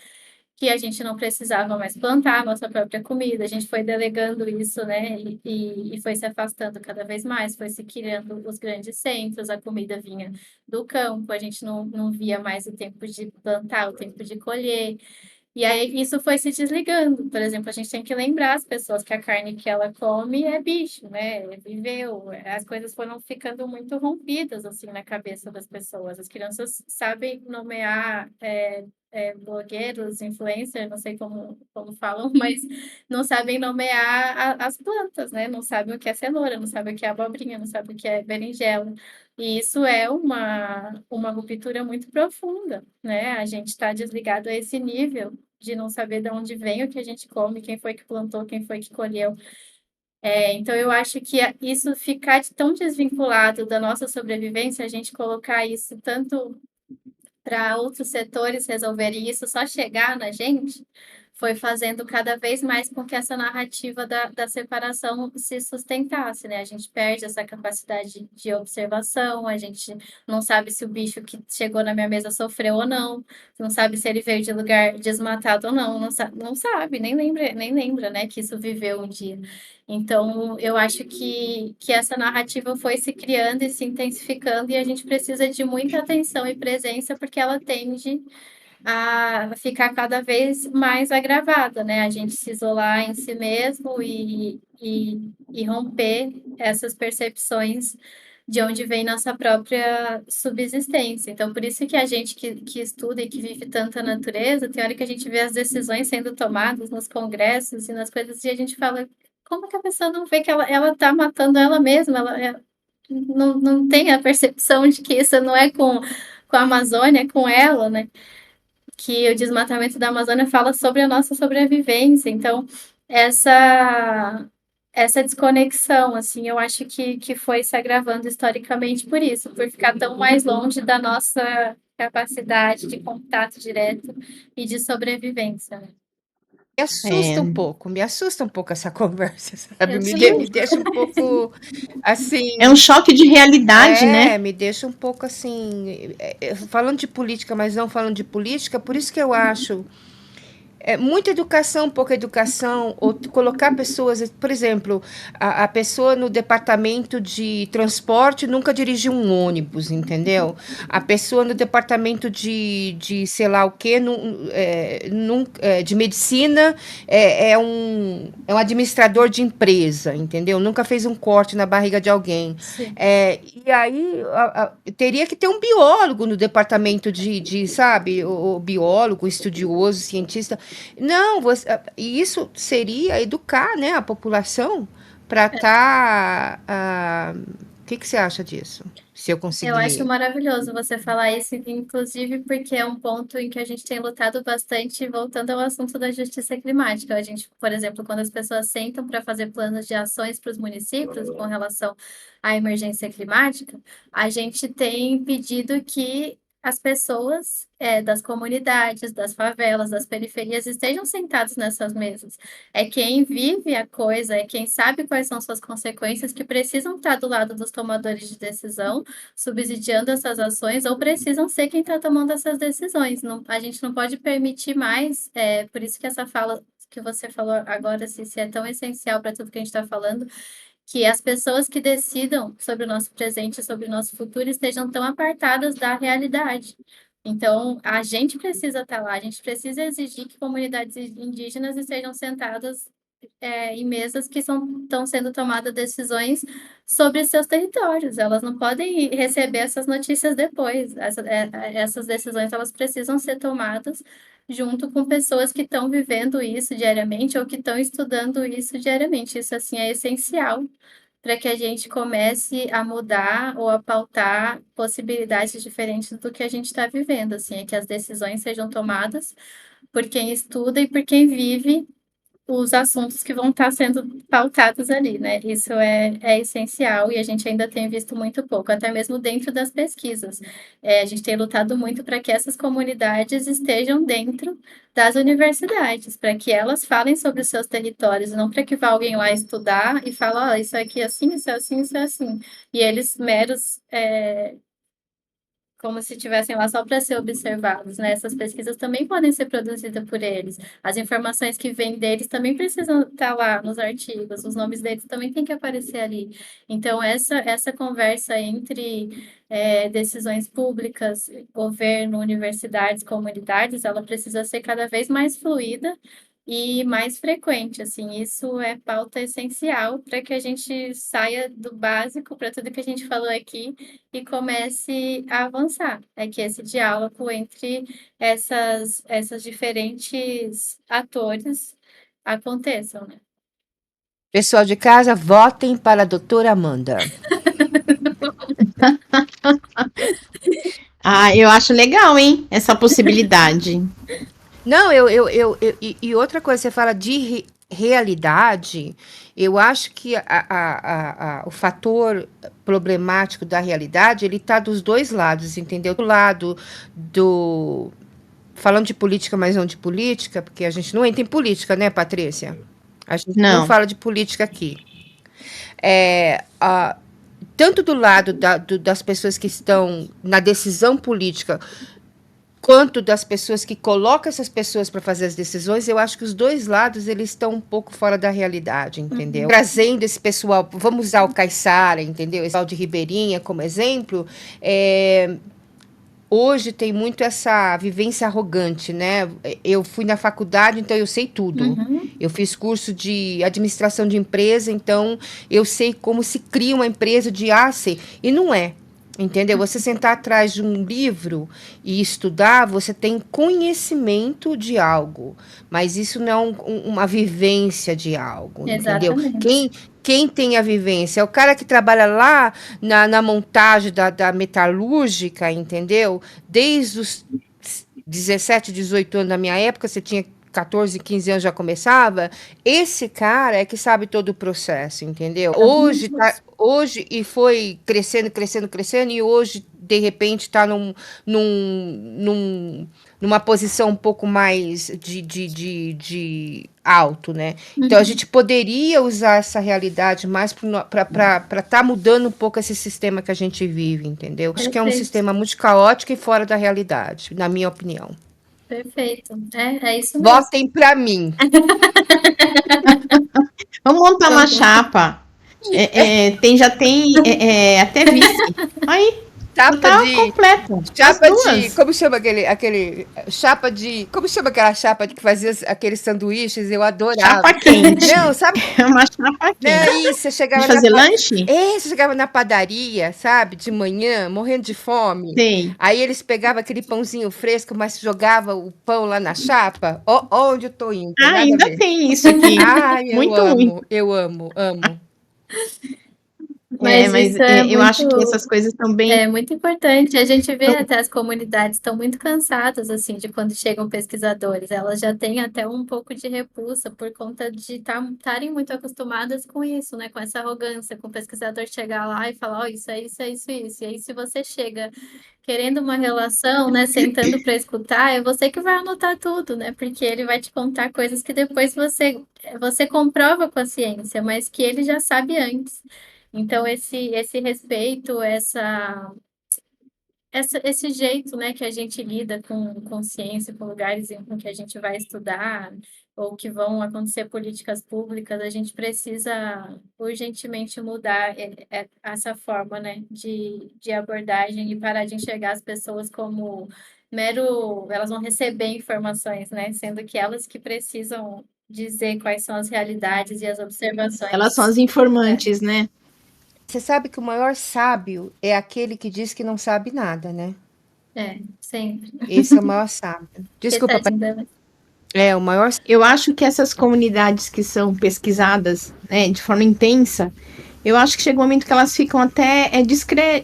que a gente não precisava mais plantar a nossa própria comida, a gente foi delegando isso, né? E foi se afastando cada vez mais, foi se criando os grandes centros, a comida vinha do campo, a gente não via mais o tempo de plantar, o tempo de colher. E aí isso foi se desligando. Por exemplo, a gente tem que lembrar as pessoas que a carne que ela come é bicho, né? Viveu. As coisas foram ficando muito rompidas assim na cabeça das pessoas. As crianças sabem nomear blogueiros, influencers, não sei como falam, mas não sabem nomear as plantas, né? Não sabem o que é cenoura, não sabem o que é abobrinha, não sabem o que é berinjela. E isso é uma ruptura muito profunda, né? A gente está desligado a esse nível de não saber de onde vem o que a gente come, quem foi que plantou, quem foi que colheu. Então, eu acho que isso ficar tão desvinculado da nossa sobrevivência, a gente colocar isso tanto para outros setores resolverem isso, só chegar na gente, foi fazendo cada vez mais com que essa narrativa da separação se sustentasse, né? A gente perde essa capacidade de observação, a gente não sabe se o bicho que chegou na minha mesa sofreu ou não sabe se ele veio de lugar desmatado ou não sabe, nem lembra, né, que isso viveu um dia. Então, eu acho que essa narrativa foi se criando e se intensificando, e a gente precisa de muita atenção e presença, porque ela tende a ficar cada vez mais agravada, né? A gente se isolar em si mesmo e romper essas percepções de onde vem nossa própria subsistência. Então, por isso que a gente que estuda e que vive tanta natureza, tem hora que a gente vê as decisões sendo tomadas nos congressos e nas coisas, e a gente fala, como que a pessoa não vê que ela tá matando ela mesma? Ela não tem a percepção de que isso não é com a Amazônia, é com ela, né? Que o desmatamento da Amazônia fala sobre a nossa sobrevivência. Então, essa desconexão, assim, eu acho que foi se agravando historicamente por isso, por ficar tão mais longe da nossa capacidade de contato direto e de sobrevivência, né? Me assusta um pouco essa conversa, sabe? Eu Me também. deixa um pouco É assim. um choque de realidade, né? Me deixa um pouco assim. Falando de política, mas não falando de política, por isso que eu acho. Muita educação, pouca educação, ou colocar pessoas, por exemplo, a pessoa no departamento de transporte nunca dirigiu um ônibus, entendeu? A pessoa no departamento de sei lá o quê, de medicina, é um administrador de empresa, entendeu? Nunca fez um corte na barriga de alguém. Sim. E aí teria que ter um biólogo no departamento sabe, o biólogo, o estudioso, o cientista. Não, e isso seria educar, né, a população para estar. O que você acha disso? Se eu Eu acho conseguir. maravilhoso você falar isso, inclusive porque é um ponto em que a gente tem lutado bastante, voltando ao assunto da justiça climática. A gente, por exemplo, quando as pessoas sentam para fazer planos de ações para os municípios com relação à emergência climática, a gente tem pedido que as pessoas das comunidades, das favelas, das periferias estejam sentados nessas mesas. É quem vive a coisa, é quem sabe quais são suas consequências, que precisam estar do lado dos tomadores de decisão subsidiando essas ações ou precisam ser quem está tomando essas decisões. A gente não pode permitir mais, por isso que essa fala que você falou agora, se é tão essencial para tudo que a gente está falando, que as pessoas que decidam sobre o nosso presente, sobre o nosso futuro, estejam tão apartadas da realidade. Então, a gente precisa estar lá, a gente precisa exigir que comunidades indígenas estejam sentadas em mesas que estão sendo tomadas decisões sobre seus territórios. Elas não podem receber essas notícias depois. Essas decisões elas precisam ser tomadas junto com pessoas que estão vivendo isso diariamente ou que estão estudando isso diariamente. Isso assim é essencial para que a gente comece a mudar ou a pautar possibilidades diferentes do que a gente está vivendo. Assim, é que as decisões sejam tomadas por quem estuda e por quem vive os assuntos que vão estar sendo pautados ali, né? Isso é essencial e a gente ainda tem visto muito pouco, até mesmo dentro das pesquisas. A gente tem lutado muito para que essas comunidades estejam dentro das universidades, para que elas falem sobre os seus territórios, não para que vá alguém lá estudar e fale, ó, isso aqui é assim, isso é assim, isso é assim. E eles meros como se estivessem lá só para ser observados, né? Essas pesquisas também podem ser produzidas por eles. As informações que vêm deles também precisam estar lá nos artigos, os nomes deles também têm que aparecer ali. Então, essa conversa entre decisões públicas, governo, universidades, comunidades, ela precisa ser cada vez mais fluida e mais frequente, assim, isso é pauta essencial para que a gente saia do básico para tudo que a gente falou aqui e comece a avançar. É que esse diálogo entre essas diferentes atores aconteçam, né? Pessoal de casa, votem para a doutora Amanda. Ah, eu acho legal, hein? Essa possibilidade. Não, e outra coisa, você fala de realidade, eu acho que o fator problemático da realidade, ele está dos dois lados, entendeu? Do lado do... Falando de política, mas não de política, porque a gente não entra em política, né, Patrícia? A gente não Não. fala de política aqui. Tanto do lado das pessoas que estão na decisão política, quanto das pessoas que colocam essas pessoas para fazer as decisões, eu acho que os dois lados eles estão um pouco fora da realidade, entendeu? Trazendo esse pessoal, vamos usar o Caiçara, entendeu? Esse pessoal de Ribeirinha como exemplo, hoje tem muito essa vivência arrogante, né? Eu fui na faculdade, então eu sei tudo. Eu fiz curso de administração de empresa, então eu sei como se cria uma empresa de A a C. E não é. Entendeu? Você sentar atrás de um livro e estudar, você tem conhecimento de algo, mas isso não é uma vivência de algo, entendeu? Exatamente. Quem tem a vivência é o cara que trabalha lá na montagem da metalúrgica, entendeu? Desde os 17, 18 anos da minha época, você tinha 14, 15 anos já começava, esse cara é que sabe todo o processo, entendeu? Hoje e foi crescendo, crescendo, crescendo, e hoje, de repente, está numa posição um pouco mais de alto, né? Então, a gente poderia usar essa realidade mais para estar mudando um pouco esse sistema que a gente vive, entendeu? Acho que é um Perfeito. sistema muito caótico e fora da realidade, na minha opinião. Perfeito. É isso mesmo. Votem para mim. Vamos montar uma chapa. Já tem até vice. Aí, tá completo. Chapa As de. duas. Como chama aquele. Chapa de. Como chama aquela chapa que fazia aqueles sanduíches? Eu adorava. Chapa quente. Não, sabe? É uma chapa Não, quente. isso, você chegava De fazer lanche? Você chegava na padaria, sabe? De manhã, morrendo de fome. Sei. Aí eles pegavam aquele pãozinho fresco, mas jogava o pão lá na chapa. Ó, onde eu tô indo. Tem nada a Ainda ver. tem isso aqui. Ai, Muito muito. eu amo. Mas Mas isso é eu acho que muito, essas coisas são bem. é muito importante. A gente vê até as comunidades estão muito cansadas, assim, de quando chegam pesquisadores. Elas já têm até um pouco de repulsa por conta de estarem muito acostumadas com isso, né? Com essa arrogância, com o pesquisador chegar lá e falar, ó, isso é isso, é isso, isso. E aí, se você chega querendo uma relação, né, sentando para escutar, é você que vai anotar tudo, né? Porque ele vai te contar coisas que depois você comprova com a ciência, mas que ele já sabe antes. Então, esse respeito, esse jeito, né, que a gente lida com ciência, com lugares com que a gente vai estudar, ou que vão acontecer políticas públicas, a gente precisa urgentemente mudar essa forma, né, de abordagem e parar de enxergar as pessoas como elas vão receber informações, né, sendo que elas que precisam dizer quais são as realidades e as observações. Elas são as informantes, né? Você sabe que o maior sábio é aquele que diz que não sabe nada, né? Sempre. Esse é o maior sábio. Desculpa, Tadinho dela. o maior. Eu acho que essas comunidades que são pesquisadas, né, de forma intensa, eu acho que chega um momento que elas ficam até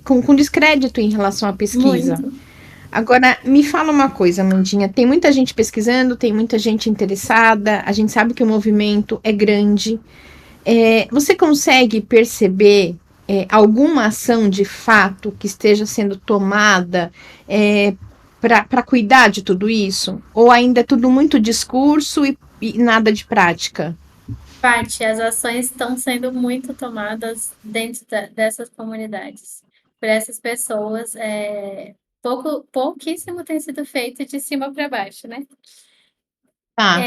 com descrédito em relação à pesquisa. Muito. Agora, me fala uma coisa, Mandinha. Tem muita gente pesquisando, tem muita gente interessada, a gente sabe que o movimento é grande. Você consegue perceber alguma ação de fato que esteja sendo tomada para cuidar de tudo isso? Ou ainda é tudo muito discurso e nada de prática? As ações estão sendo muito tomadas dentro dessas comunidades, por essas pessoas. pouquíssimo tem sido feito de cima para baixo, né? Tá.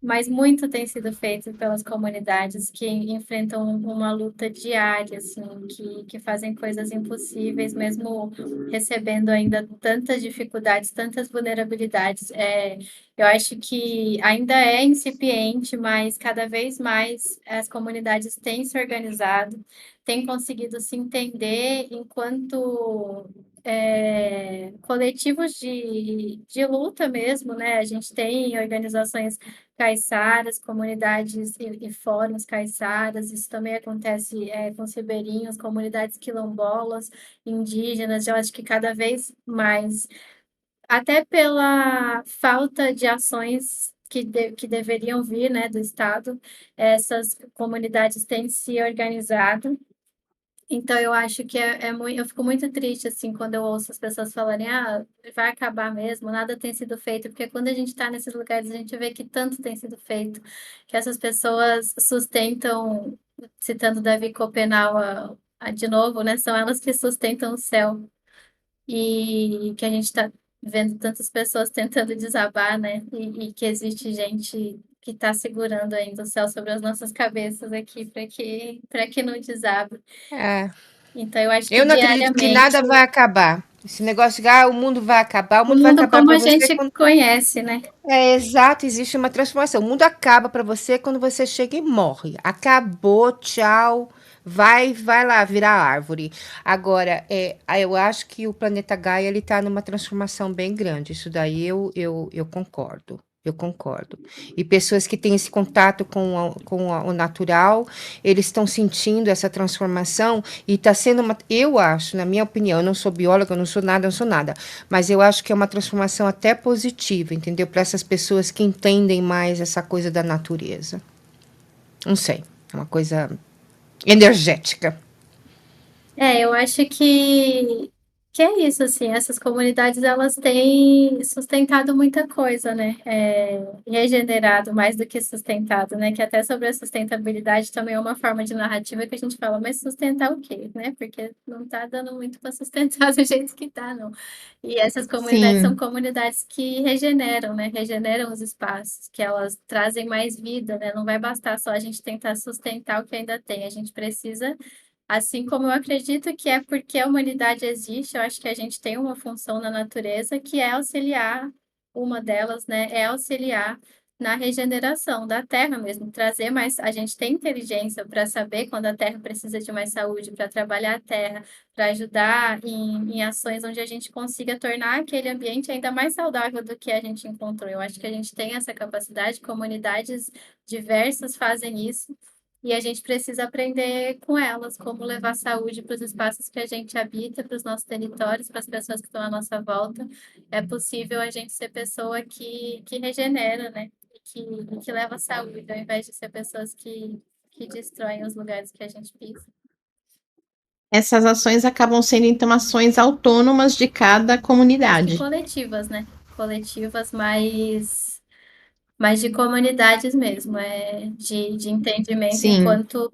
Mas muito tem sido feito pelas comunidades que enfrentam uma luta diária, assim, que fazem coisas impossíveis, mesmo recebendo ainda tantas dificuldades, tantas vulnerabilidades. Eu acho que ainda é incipiente, mas cada vez mais as comunidades têm se organizado, têm conseguido se entender enquanto coletivos de luta mesmo, né? A gente tem organizações caiçaras, comunidades e fóruns caiçaras, isso também acontece com os ribeirinhos, comunidades quilombolas, indígenas, eu acho que cada vez mais, até pela falta de ações que deveriam vir, né, do Estado, essas comunidades têm se organizado. Então, eu acho que muito, eu fico muito triste, assim, quando eu ouço as pessoas falarem, vai acabar mesmo, nada tem sido feito, porque quando a gente está nesses lugares, a gente vê que tanto tem sido feito, que essas pessoas sustentam, citando Davi Copenau de novo, né, são elas que sustentam o céu, e que a gente está vendo tantas pessoas tentando desabar, né, e que existe gente que está segurando ainda o céu sobre as nossas cabeças aqui para que não desabe. É. Então, eu acho que Eu não acredito que diariamente nada vai acabar. Esse negócio de o mundo vai acabar, o o mundo vai mundo acabar como para a você gente quando. conhece, né? É exato, existe uma transformação. O mundo acaba para você quando você chega e morre. Acabou, tchau. Vai lá virar árvore. Agora, eu acho que o planeta Gaia ele está numa transformação bem grande. Isso daí eu concordo. Eu concordo. E pessoas que têm esse contato com o natural, eles estão sentindo essa transformação e está sendo uma. Eu acho, na minha opinião, eu não sou bióloga, eu não sou nada, eu não sou nada. Mas eu acho que é uma transformação até positiva, entendeu? Para essas pessoas que entendem mais essa coisa da natureza. Não sei. É uma coisa energética. Eu acho que é isso, assim, essas comunidades, elas têm sustentado muita coisa, né? Regenerado mais do que sustentado, né? Que até sobre a sustentabilidade também é uma forma de narrativa que a gente fala, mas sustentar o quê, né? Porque não tá dando muito para sustentar do jeito que tá, não. E essas comunidades são Sim. comunidades que regeneram, né? Regeneram os espaços, que elas trazem mais vida, né? Não vai bastar só a gente tentar sustentar o que ainda tem, a gente precisa. Assim como eu acredito que é porque a humanidade existe, eu acho que a gente tem uma função na natureza que é auxiliar, uma delas, né, é auxiliar na regeneração da terra mesmo, trazer mais. A gente tem inteligência para saber quando a terra precisa de mais saúde, para trabalhar a terra, para ajudar em ações onde a gente consiga tornar aquele ambiente ainda mais saudável do que a gente encontrou. Eu acho que a gente tem essa capacidade, comunidades diversas fazem isso. E a gente precisa aprender com elas como levar saúde para os espaços que a gente habita, para os nossos territórios, para as pessoas que estão à nossa volta. É possível a gente ser pessoa que regenera, né? E que leva saúde, ao invés de ser pessoas que destroem os lugares que a gente pisa. Essas ações acabam sendo, então, ações autônomas de cada Acho que comunidade. coletivas, né? Coletivas, mas de comunidades mesmo, de entendimento Sim. enquanto.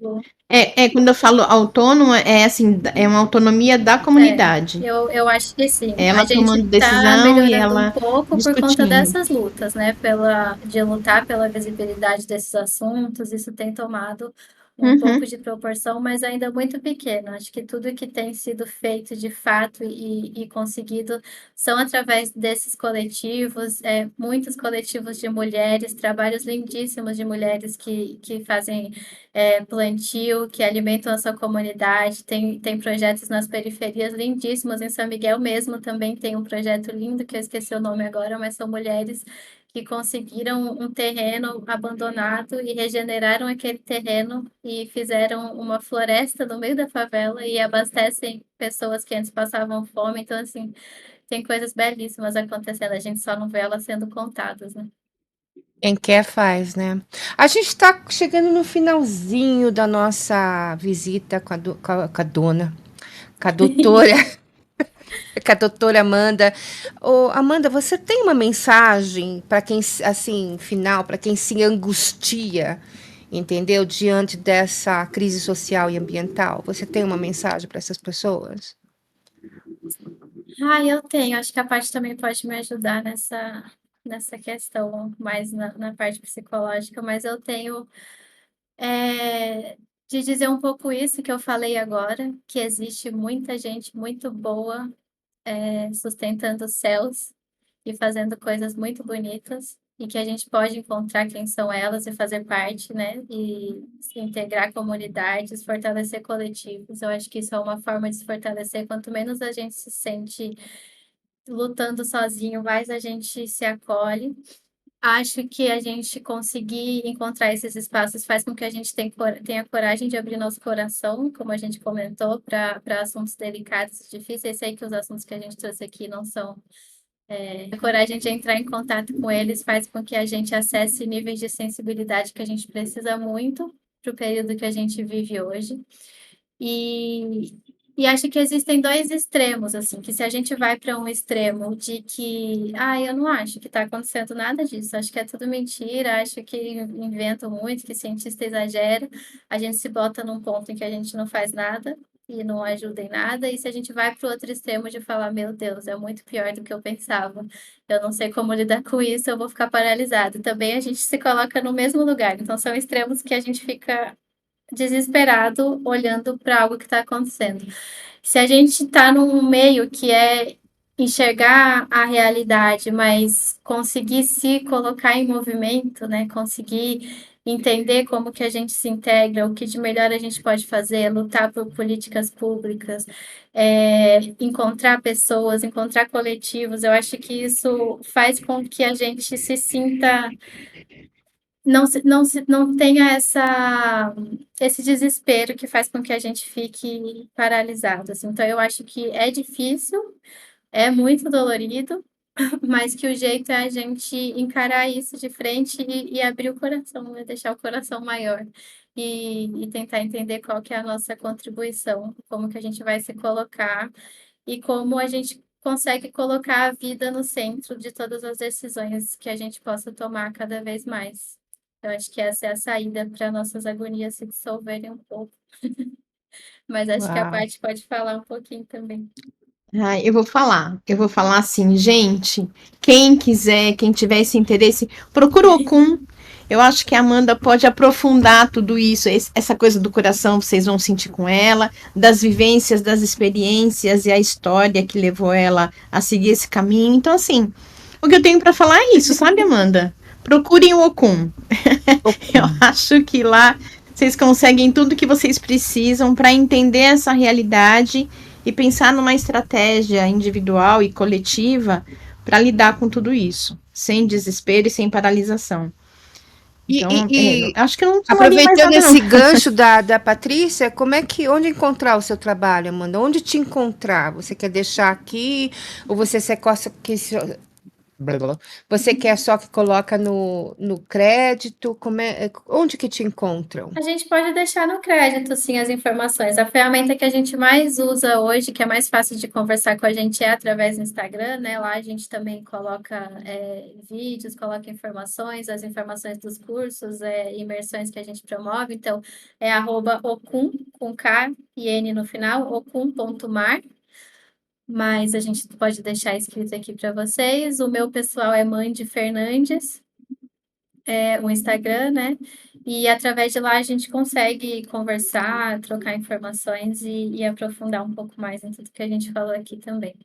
Quando eu falo autônoma, é assim, é uma autonomia da comunidade. Eu acho que sim. A Ela gente tomando está decisão e melhorando um ela pouco por conta discutindo. dessas lutas, né? De lutar pela visibilidade desses assuntos, isso tem tomado um pouco Uhum. de proporção, mas ainda muito pequeno. Acho que tudo que tem sido feito de fato e conseguido são através desses coletivos, muitos coletivos de mulheres, trabalhos lindíssimos de mulheres que fazem plantio, que alimentam a sua comunidade, tem projetos nas periferias lindíssimos, em São Miguel mesmo também tem um projeto lindo, que eu esqueci o nome agora, mas são mulheres que conseguiram um terreno abandonado e regeneraram aquele terreno e fizeram uma floresta no meio da favela e abastecem pessoas que antes passavam fome, então assim, tem coisas belíssimas acontecendo, a gente só não vê elas sendo contadas, né? Quem quer faz, né? A gente está chegando no finalzinho da nossa visita com a dona, com a doutora, com a doutora Amanda. Ô, Amanda, você tem uma mensagem para quem, assim, final, para quem se angustia, entendeu? Diante dessa crise social e ambiental? Você tem uma mensagem para essas pessoas? Ah, eu tenho. Acho que a parte também pode me ajudar nessa questão, mais na parte psicológica, mas eu tenho é, de dizer um pouco isso que eu falei agora, que existe muita gente muito boa sustentando céus e fazendo coisas muito bonitas, e que a gente pode encontrar quem são elas e fazer parte, né? E se integrar comunidades, fortalecer coletivos. Eu acho que isso é uma forma de se fortalecer. Quanto menos a gente se sente lutando sozinho, mais a gente se acolhe. Acho que a gente conseguir encontrar esses espaços faz com que a gente tenha coragem de abrir nosso coração, como a gente comentou, para assuntos delicados e difíceis. Sei que os assuntos que a gente trouxe aqui não são. A coragem de entrar em contato com eles faz com que a gente acesse níveis de sensibilidade que a gente precisa muito para o período que a gente vive hoje. E, e acho que existem dois extremos, assim, que se a gente vai para um extremo de que, eu não acho que está acontecendo nada disso, acho que é tudo mentira, acho que inventam muito, que cientista exagera, a gente se bota num ponto em que a gente não faz nada e não ajuda em nada, e se a gente vai para o outro extremo de falar, meu Deus, é muito pior do que eu pensava, eu não sei como lidar com isso, eu vou ficar paralisado. Também a gente se coloca no mesmo lugar, então são extremos que a gente fica desesperado olhando para algo que está acontecendo. Se a gente está num meio que é enxergar a realidade, mas conseguir se colocar em movimento, né? Conseguir entender como que a gente se integra, o que de melhor a gente pode fazer, lutar por políticas públicas, encontrar pessoas, encontrar coletivos. Eu acho que isso faz com que a gente se sinta não tenha esse desespero que faz com que a gente fique paralisado, assim. Então eu acho que é difícil, é muito dolorido, mas que o jeito é a gente encarar isso de frente e abrir o coração, né? Deixar o coração maior e tentar entender qual que é a nossa contribuição, como que a gente vai se colocar e como a gente consegue colocar a vida no centro de todas as decisões que a gente possa tomar cada vez mais. Eu acho que essa é a saída para nossas agonias se dissolverem um pouco. Mas acho que a Uau! Paty pode falar um pouquinho também. Eu vou falar assim, gente, quem quiser, quem tiver esse interesse, procura o Okun. Eu acho que a Amanda pode aprofundar tudo isso, essa coisa do coração, vocês vão sentir com ela, das vivências, das experiências e a história que levou ela a seguir esse caminho. Então, assim, o que eu tenho para falar é isso, sabe, Amanda? Procurem o Okun. Eu acho que lá vocês conseguem tudo que vocês precisam para entender essa realidade e pensar numa estratégia individual e coletiva para lidar com tudo isso, sem desespero e sem paralisação. E, Então, e- e acho que eu não falaria mais aproveitando nada, não. esse gancho da Patrícia, onde encontrar o seu trabalho, Amanda? Onde te encontrar? Você quer deixar aqui? Ou você gosta que blá, blá, blá. Você quer só que coloca no crédito? Onde que te encontram? A gente pode deixar no crédito, sim, as informações. A ferramenta que a gente mais usa hoje, que é mais fácil de conversar com a gente, é através do Instagram, né? Lá a gente também coloca vídeos, coloca informações, as informações dos cursos, imersões que a gente promove. Então, é @okun, com K e N no final, okun.mar. Mas a gente pode deixar escrito aqui para vocês. O meu pessoal é Mandy Fernandes, o Instagram, né? E através de lá a gente consegue conversar, trocar informações e aprofundar um pouco mais em tudo que a gente falou aqui também.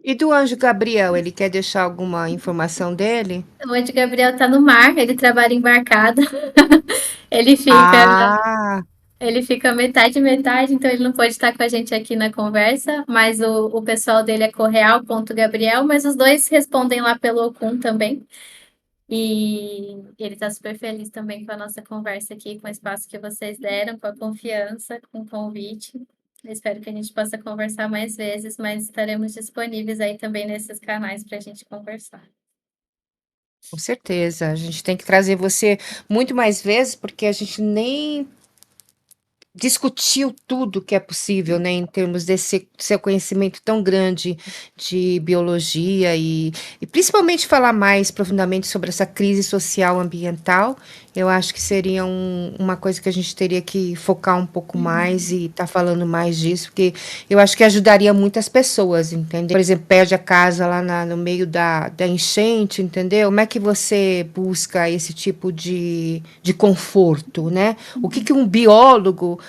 E do Anjo Gabriel, ele quer deixar alguma informação dele? Hoje o Gabriel está no mar, ele trabalha embarcado. Ele fica, Ah, ele fica metade, metade, então ele não pode estar com a gente aqui na conversa, mas o pessoal dele é correal.gabriel, mas os dois respondem lá pelo Okun também. E ele está super feliz também com a nossa conversa aqui, com o espaço que vocês deram, com a confiança, com o convite. Eu espero que a gente possa conversar mais vezes, mas estaremos disponíveis aí também nesses canais para a gente conversar. com certeza. A gente tem que trazer você muito mais vezes, porque a gente nem discutiu tudo que é possível, né, em termos desse seu conhecimento tão grande de biologia e principalmente falar mais profundamente sobre essa crise social ambiental Eu acho que seria uma coisa que a gente teria que focar um pouco mais e estar falando mais disso, porque eu acho que ajudaria muitas pessoas, entendeu? Por exemplo, perde a casa lá no meio da enchente, entendeu? Como é que você busca esse tipo de conforto, né? O que que um biólogo...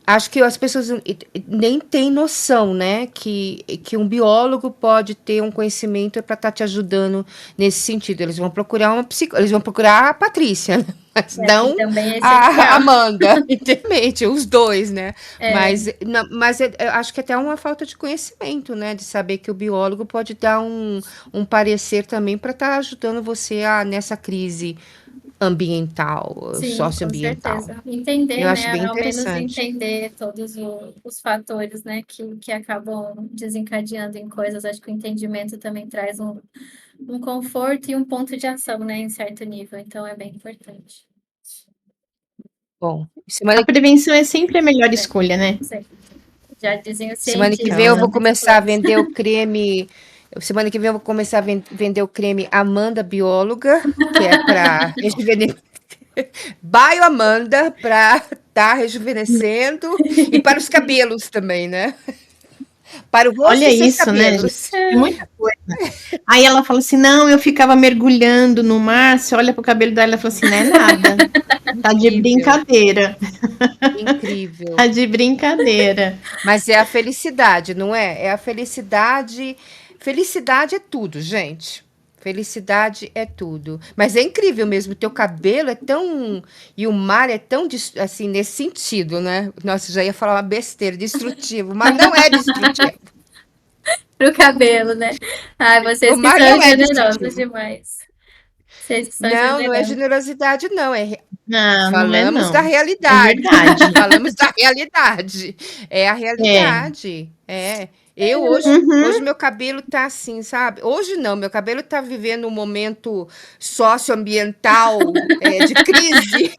Acho que as pessoas nem têm noção, né, que um biólogo pode ter um conhecimento para estar te ajudando nesse sentido. Eles vão procurar eles vão procurar a Patrícia, né? Mas É, que não também é a essencial. Amanda, entendeu? Os dois, né? É, Mas eu acho que até é uma falta de conhecimento, né? De saber que o biólogo pode dar um parecer também para estar ajudando você nessa crise ambiental, sim, com socioambiental. certeza. Entender, Eu acho né? bem Ao menos interessante. entender todos os fatores, né, que acabam desencadeando em coisas. Acho que o entendimento também traz um conforto e um ponto de ação, né, em certo nível. Então é bem importante. Bom, A prevenção é sempre a melhor escolha, né? Sempre. Já dizem os semana que cientistas, vem eu vou Então, somos começar a planos. vender o creme. Semana que vem eu vou começar a vender o creme Amanda Bióloga, que é para rejuvenescer. Bio Amanda, para estar rejuvenescendo. E para os cabelos também, né? Para o rosto olha e seus isso, né, gente? cabelos. É muita coisa. Aí ela falou assim: não, eu ficava mergulhando no mar. Você olha pro cabelo dela e fala assim: não é nada. Tá de Incrível, brincadeira. incrível. Tá de brincadeira. Mas é a felicidade, não é? É a felicidade. Felicidade é tudo, gente. Felicidade é tudo. Mas é incrível mesmo, teu cabelo é tão. E o mar é tão, assim, nesse sentido, né? Nossa, já ia falar uma besteira, destrutivo, mas não é destrutivo. Pro cabelo, né? Ai, O vocês que mar são não é generosos destrutivo. demais. Vocês que são Não, não é generosos. generosidade, não. Não, não é Falamos da não. É realidade. verdade. Falamos da realidade. É a É. realidade. É. Eu hoje Uhum. meu cabelo tá assim, sabe? Hoje não, meu cabelo tá vivendo um momento socioambiental, de crise,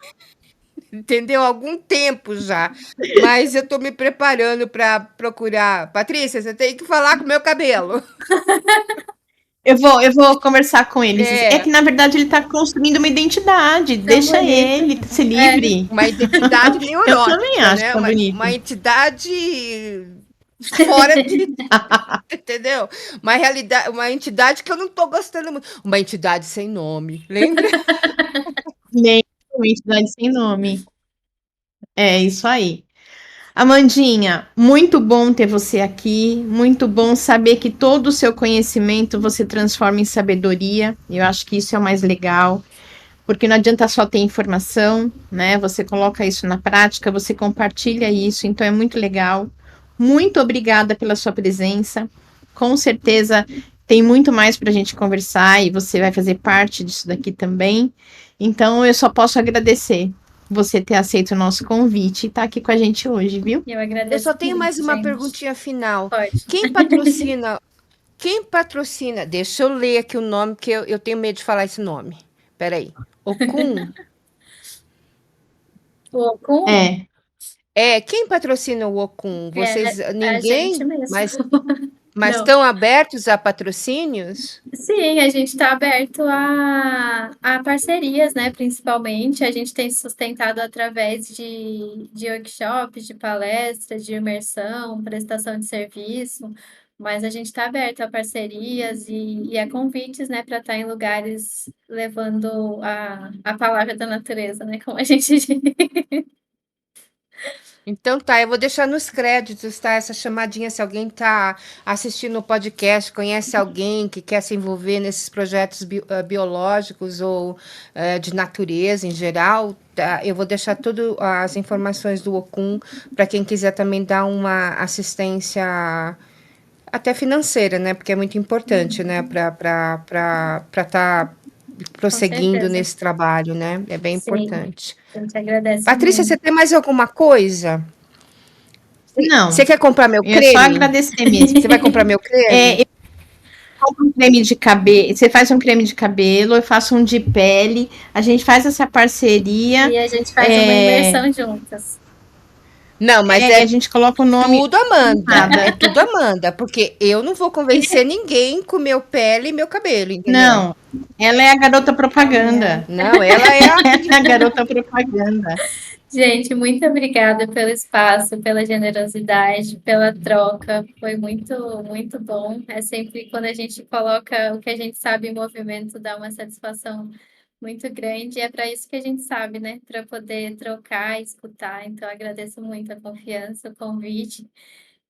entendeu? Há algum tempo já. Mas eu tô me preparando para procurar. Patrícia, você tem que falar com o meu cabelo. Eu vou conversar com ele. É É, que, na verdade, ele tá construindo uma identidade. Tão Deixa bonito. ele ser É, livre. uma identidade Eu também neurótica, acho né? que tá Uma bonito. entidade fora de, entendeu? Uma realidade, uma entidade que eu não tô gostando muito. Uma entidade sem nome, lembra? Nem uma entidade sem nome. É isso aí. Amandinha, muito bom ter você aqui. Muito bom saber que todo o seu conhecimento você transforma em sabedoria. Eu acho que isso é o mais legal. Porque não adianta só ter informação, né? Você coloca isso na prática, você compartilha isso, então é muito legal. Muito obrigada pela sua presença. Com certeza tem muito mais para a gente conversar e você vai fazer parte disso daqui também. Então eu só posso agradecer você ter aceito o nosso convite e estar aqui com a gente hoje, viu? eu Eu agradeço só tenho mais muito, uma gente. perguntinha final. Pode. Quem patrocina? Quem patrocina? Deixa eu ler aqui o nome, porque eu tenho medo de falar esse nome. Peraí. Okun? O Okun É. Quem patrocina o Okun? Vocês, é a gente ninguém? mesmo. Mas Não. estão abertos a patrocínios? Sim, a gente está aberto a parcerias, né? Principalmente, a gente tem sustentado através de workshops, de palestras, de imersão, prestação de serviço, mas a gente está aberto a parcerias e a convites, né? Para estar em lugares levando a palavra da natureza, né? Como a gente diz. Então tá, eu vou deixar nos créditos, tá? Essa chamadinha, se alguém tá assistindo o podcast, conhece alguém que quer se envolver nesses projetos biológicos ou de natureza em geral, tá? Eu vou deixar tudo as informações do Okun para quem quiser também dar uma assistência até financeira, né? Porque é muito importante, né? Para estar Com prosseguindo certeza. nesse trabalho, né? É bem Sim, importante. a gente agradece Patrícia, muito. você tem mais alguma coisa? Você Não, quer comprar meu eu ia só creme? agradecer mesmo. Você vai comprar meu creme? É, um creme de cabelo, você faz um creme de cabelo, eu faço um de pele, a gente faz essa parceria. E a gente faz uma É, imersão juntas. Não, mas E a gente coloca o nome tudo Amanda. nada. É tudo Amanda, porque eu não vou convencer ninguém com meu pele e meu cabelo, entendeu? Não, ela é a garota propaganda. Não, ela é a. Ela é a garota propaganda. Gente, muito obrigada pelo espaço, pela generosidade, pela troca. Foi muito, muito bom. É sempre quando a gente coloca o que a gente sabe em movimento, dá uma satisfação muito grande. E é para isso que a gente sabe, né? Para poder trocar, escutar. Então, agradeço muito a confiança, o convite.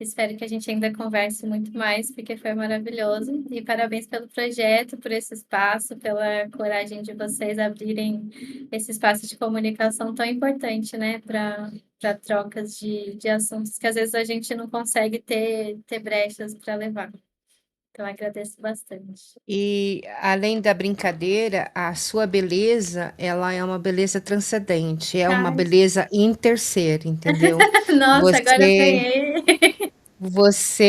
Espero que a gente ainda converse muito mais, porque foi maravilhoso. E parabéns pelo projeto, por esse espaço, pela coragem de vocês abrirem esse espaço de comunicação tão importante, né, para trocas de assuntos que às vezes a gente não consegue ter brechas para levar. Então, agradeço bastante. E além da brincadeira, a sua beleza, ela é uma beleza transcendente, é uma Ai, beleza interser, entendeu? nossa, agora eu Você,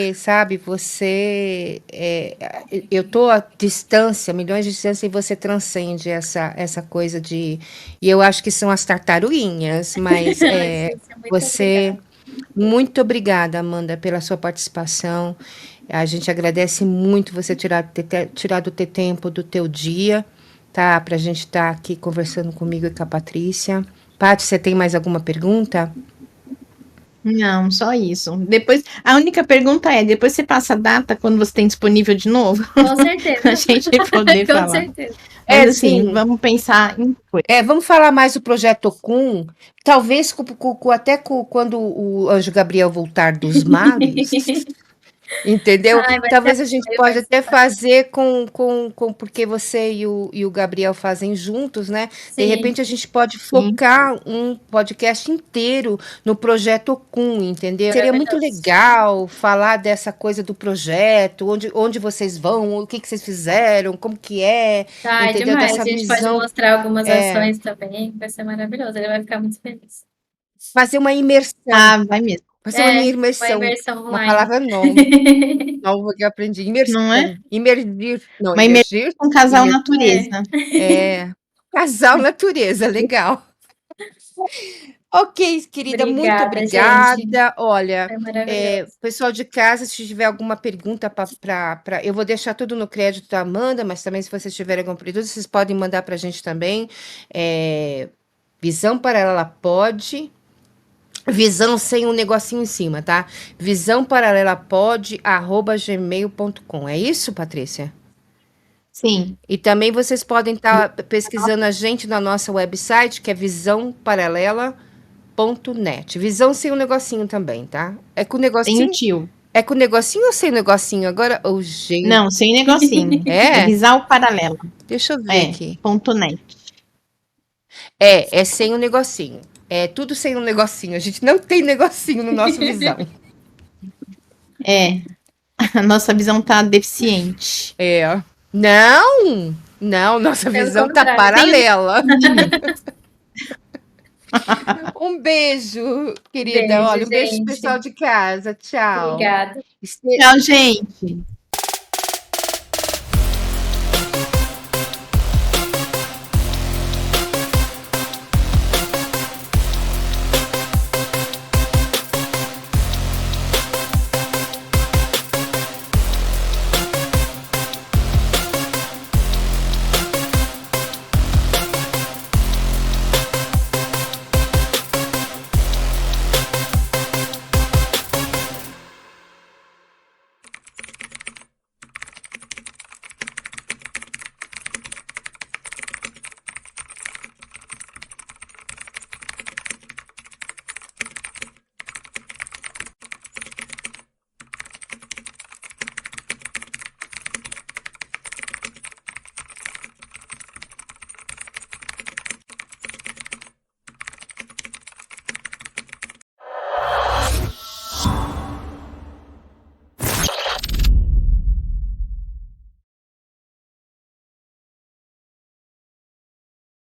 ganhei. sabe, eu tô a distância, milhões de distância, e você transcende essa coisa de, e eu acho que são as tartaruguinhas, mas Gente, muito você, obrigada. muito obrigada, Amanda, pela sua participação. A gente agradece muito você ter tirado o teu tempo do teu dia, tá? Pra gente estar aqui conversando comigo e com a Patrícia. Paty, você tem mais alguma pergunta? Não, só isso. Depois, a única pergunta é: depois você passa a data quando você tem disponível de novo? Com certeza. Pra gente poder Com falar. certeza. Mas É, assim, sim. vamos pensar em coisa. Vamos falar mais do projeto Okun, talvez até quando o Anjo Gabriel voltar dos mares, entendeu? Ai, vai ser Talvez a gente apoio, pode vai até ser- fazer porque você e o Gabriel fazem juntos, né? De Sim, repente a gente pode Sim. focar um podcast inteiro no projeto Okun, entendeu? Seria muito maravilhoso. legal falar dessa coisa do projeto, onde vocês vão, o que que vocês fizeram, como que é, Ai, entendeu? demais. Dessa A gente pode visão, mostrar algumas ações também, vai ser maravilhoso. Ele vai ficar muito feliz. fazer uma imersão. Ah, vai mesmo. Fazer uma É, uma imersão, imersão uma online. palavra nova, nova que eu aprendi. Não é? Imersão, imergir, não, Uma imersão emergir, com casal imer, natureza. casal natureza, legal. Ok, querida, muito Obrigada, gente. obrigada. Olha, Foi maravilhoso. pessoal de casa, se tiver alguma pergunta eu vou deixar tudo no crédito da Amanda, mas também se vocês tiverem alguma pergunta, vocês podem mandar para a gente também. Visão Paralela pode. Visão sem um negocinho em cima, tá? visãoparalelapod@gmail.com. É isso, Patrícia? Sim. E também vocês podem estar pesquisando a gente na nossa website, que é visãoparalela.net. Visão sem um negocinho também, tá? É com Tem o negocinho? tio. É com negocinho ou sem negocinho? Agora, o jeito. Não, sem negocinho. É? Visão paralela. Deixa eu ver aqui. .net. É sem o negocinho. É tudo sem um negocinho. A gente não tem negocinho no nosso visão. A nossa visão tá deficiente. Não, nossa Pelo visão tá contrário. paralela. Um beijo, querida. Beijo, Olha, um beijo pro gente. pessoal de casa. Tchau. Obrigada. Tchau, gente.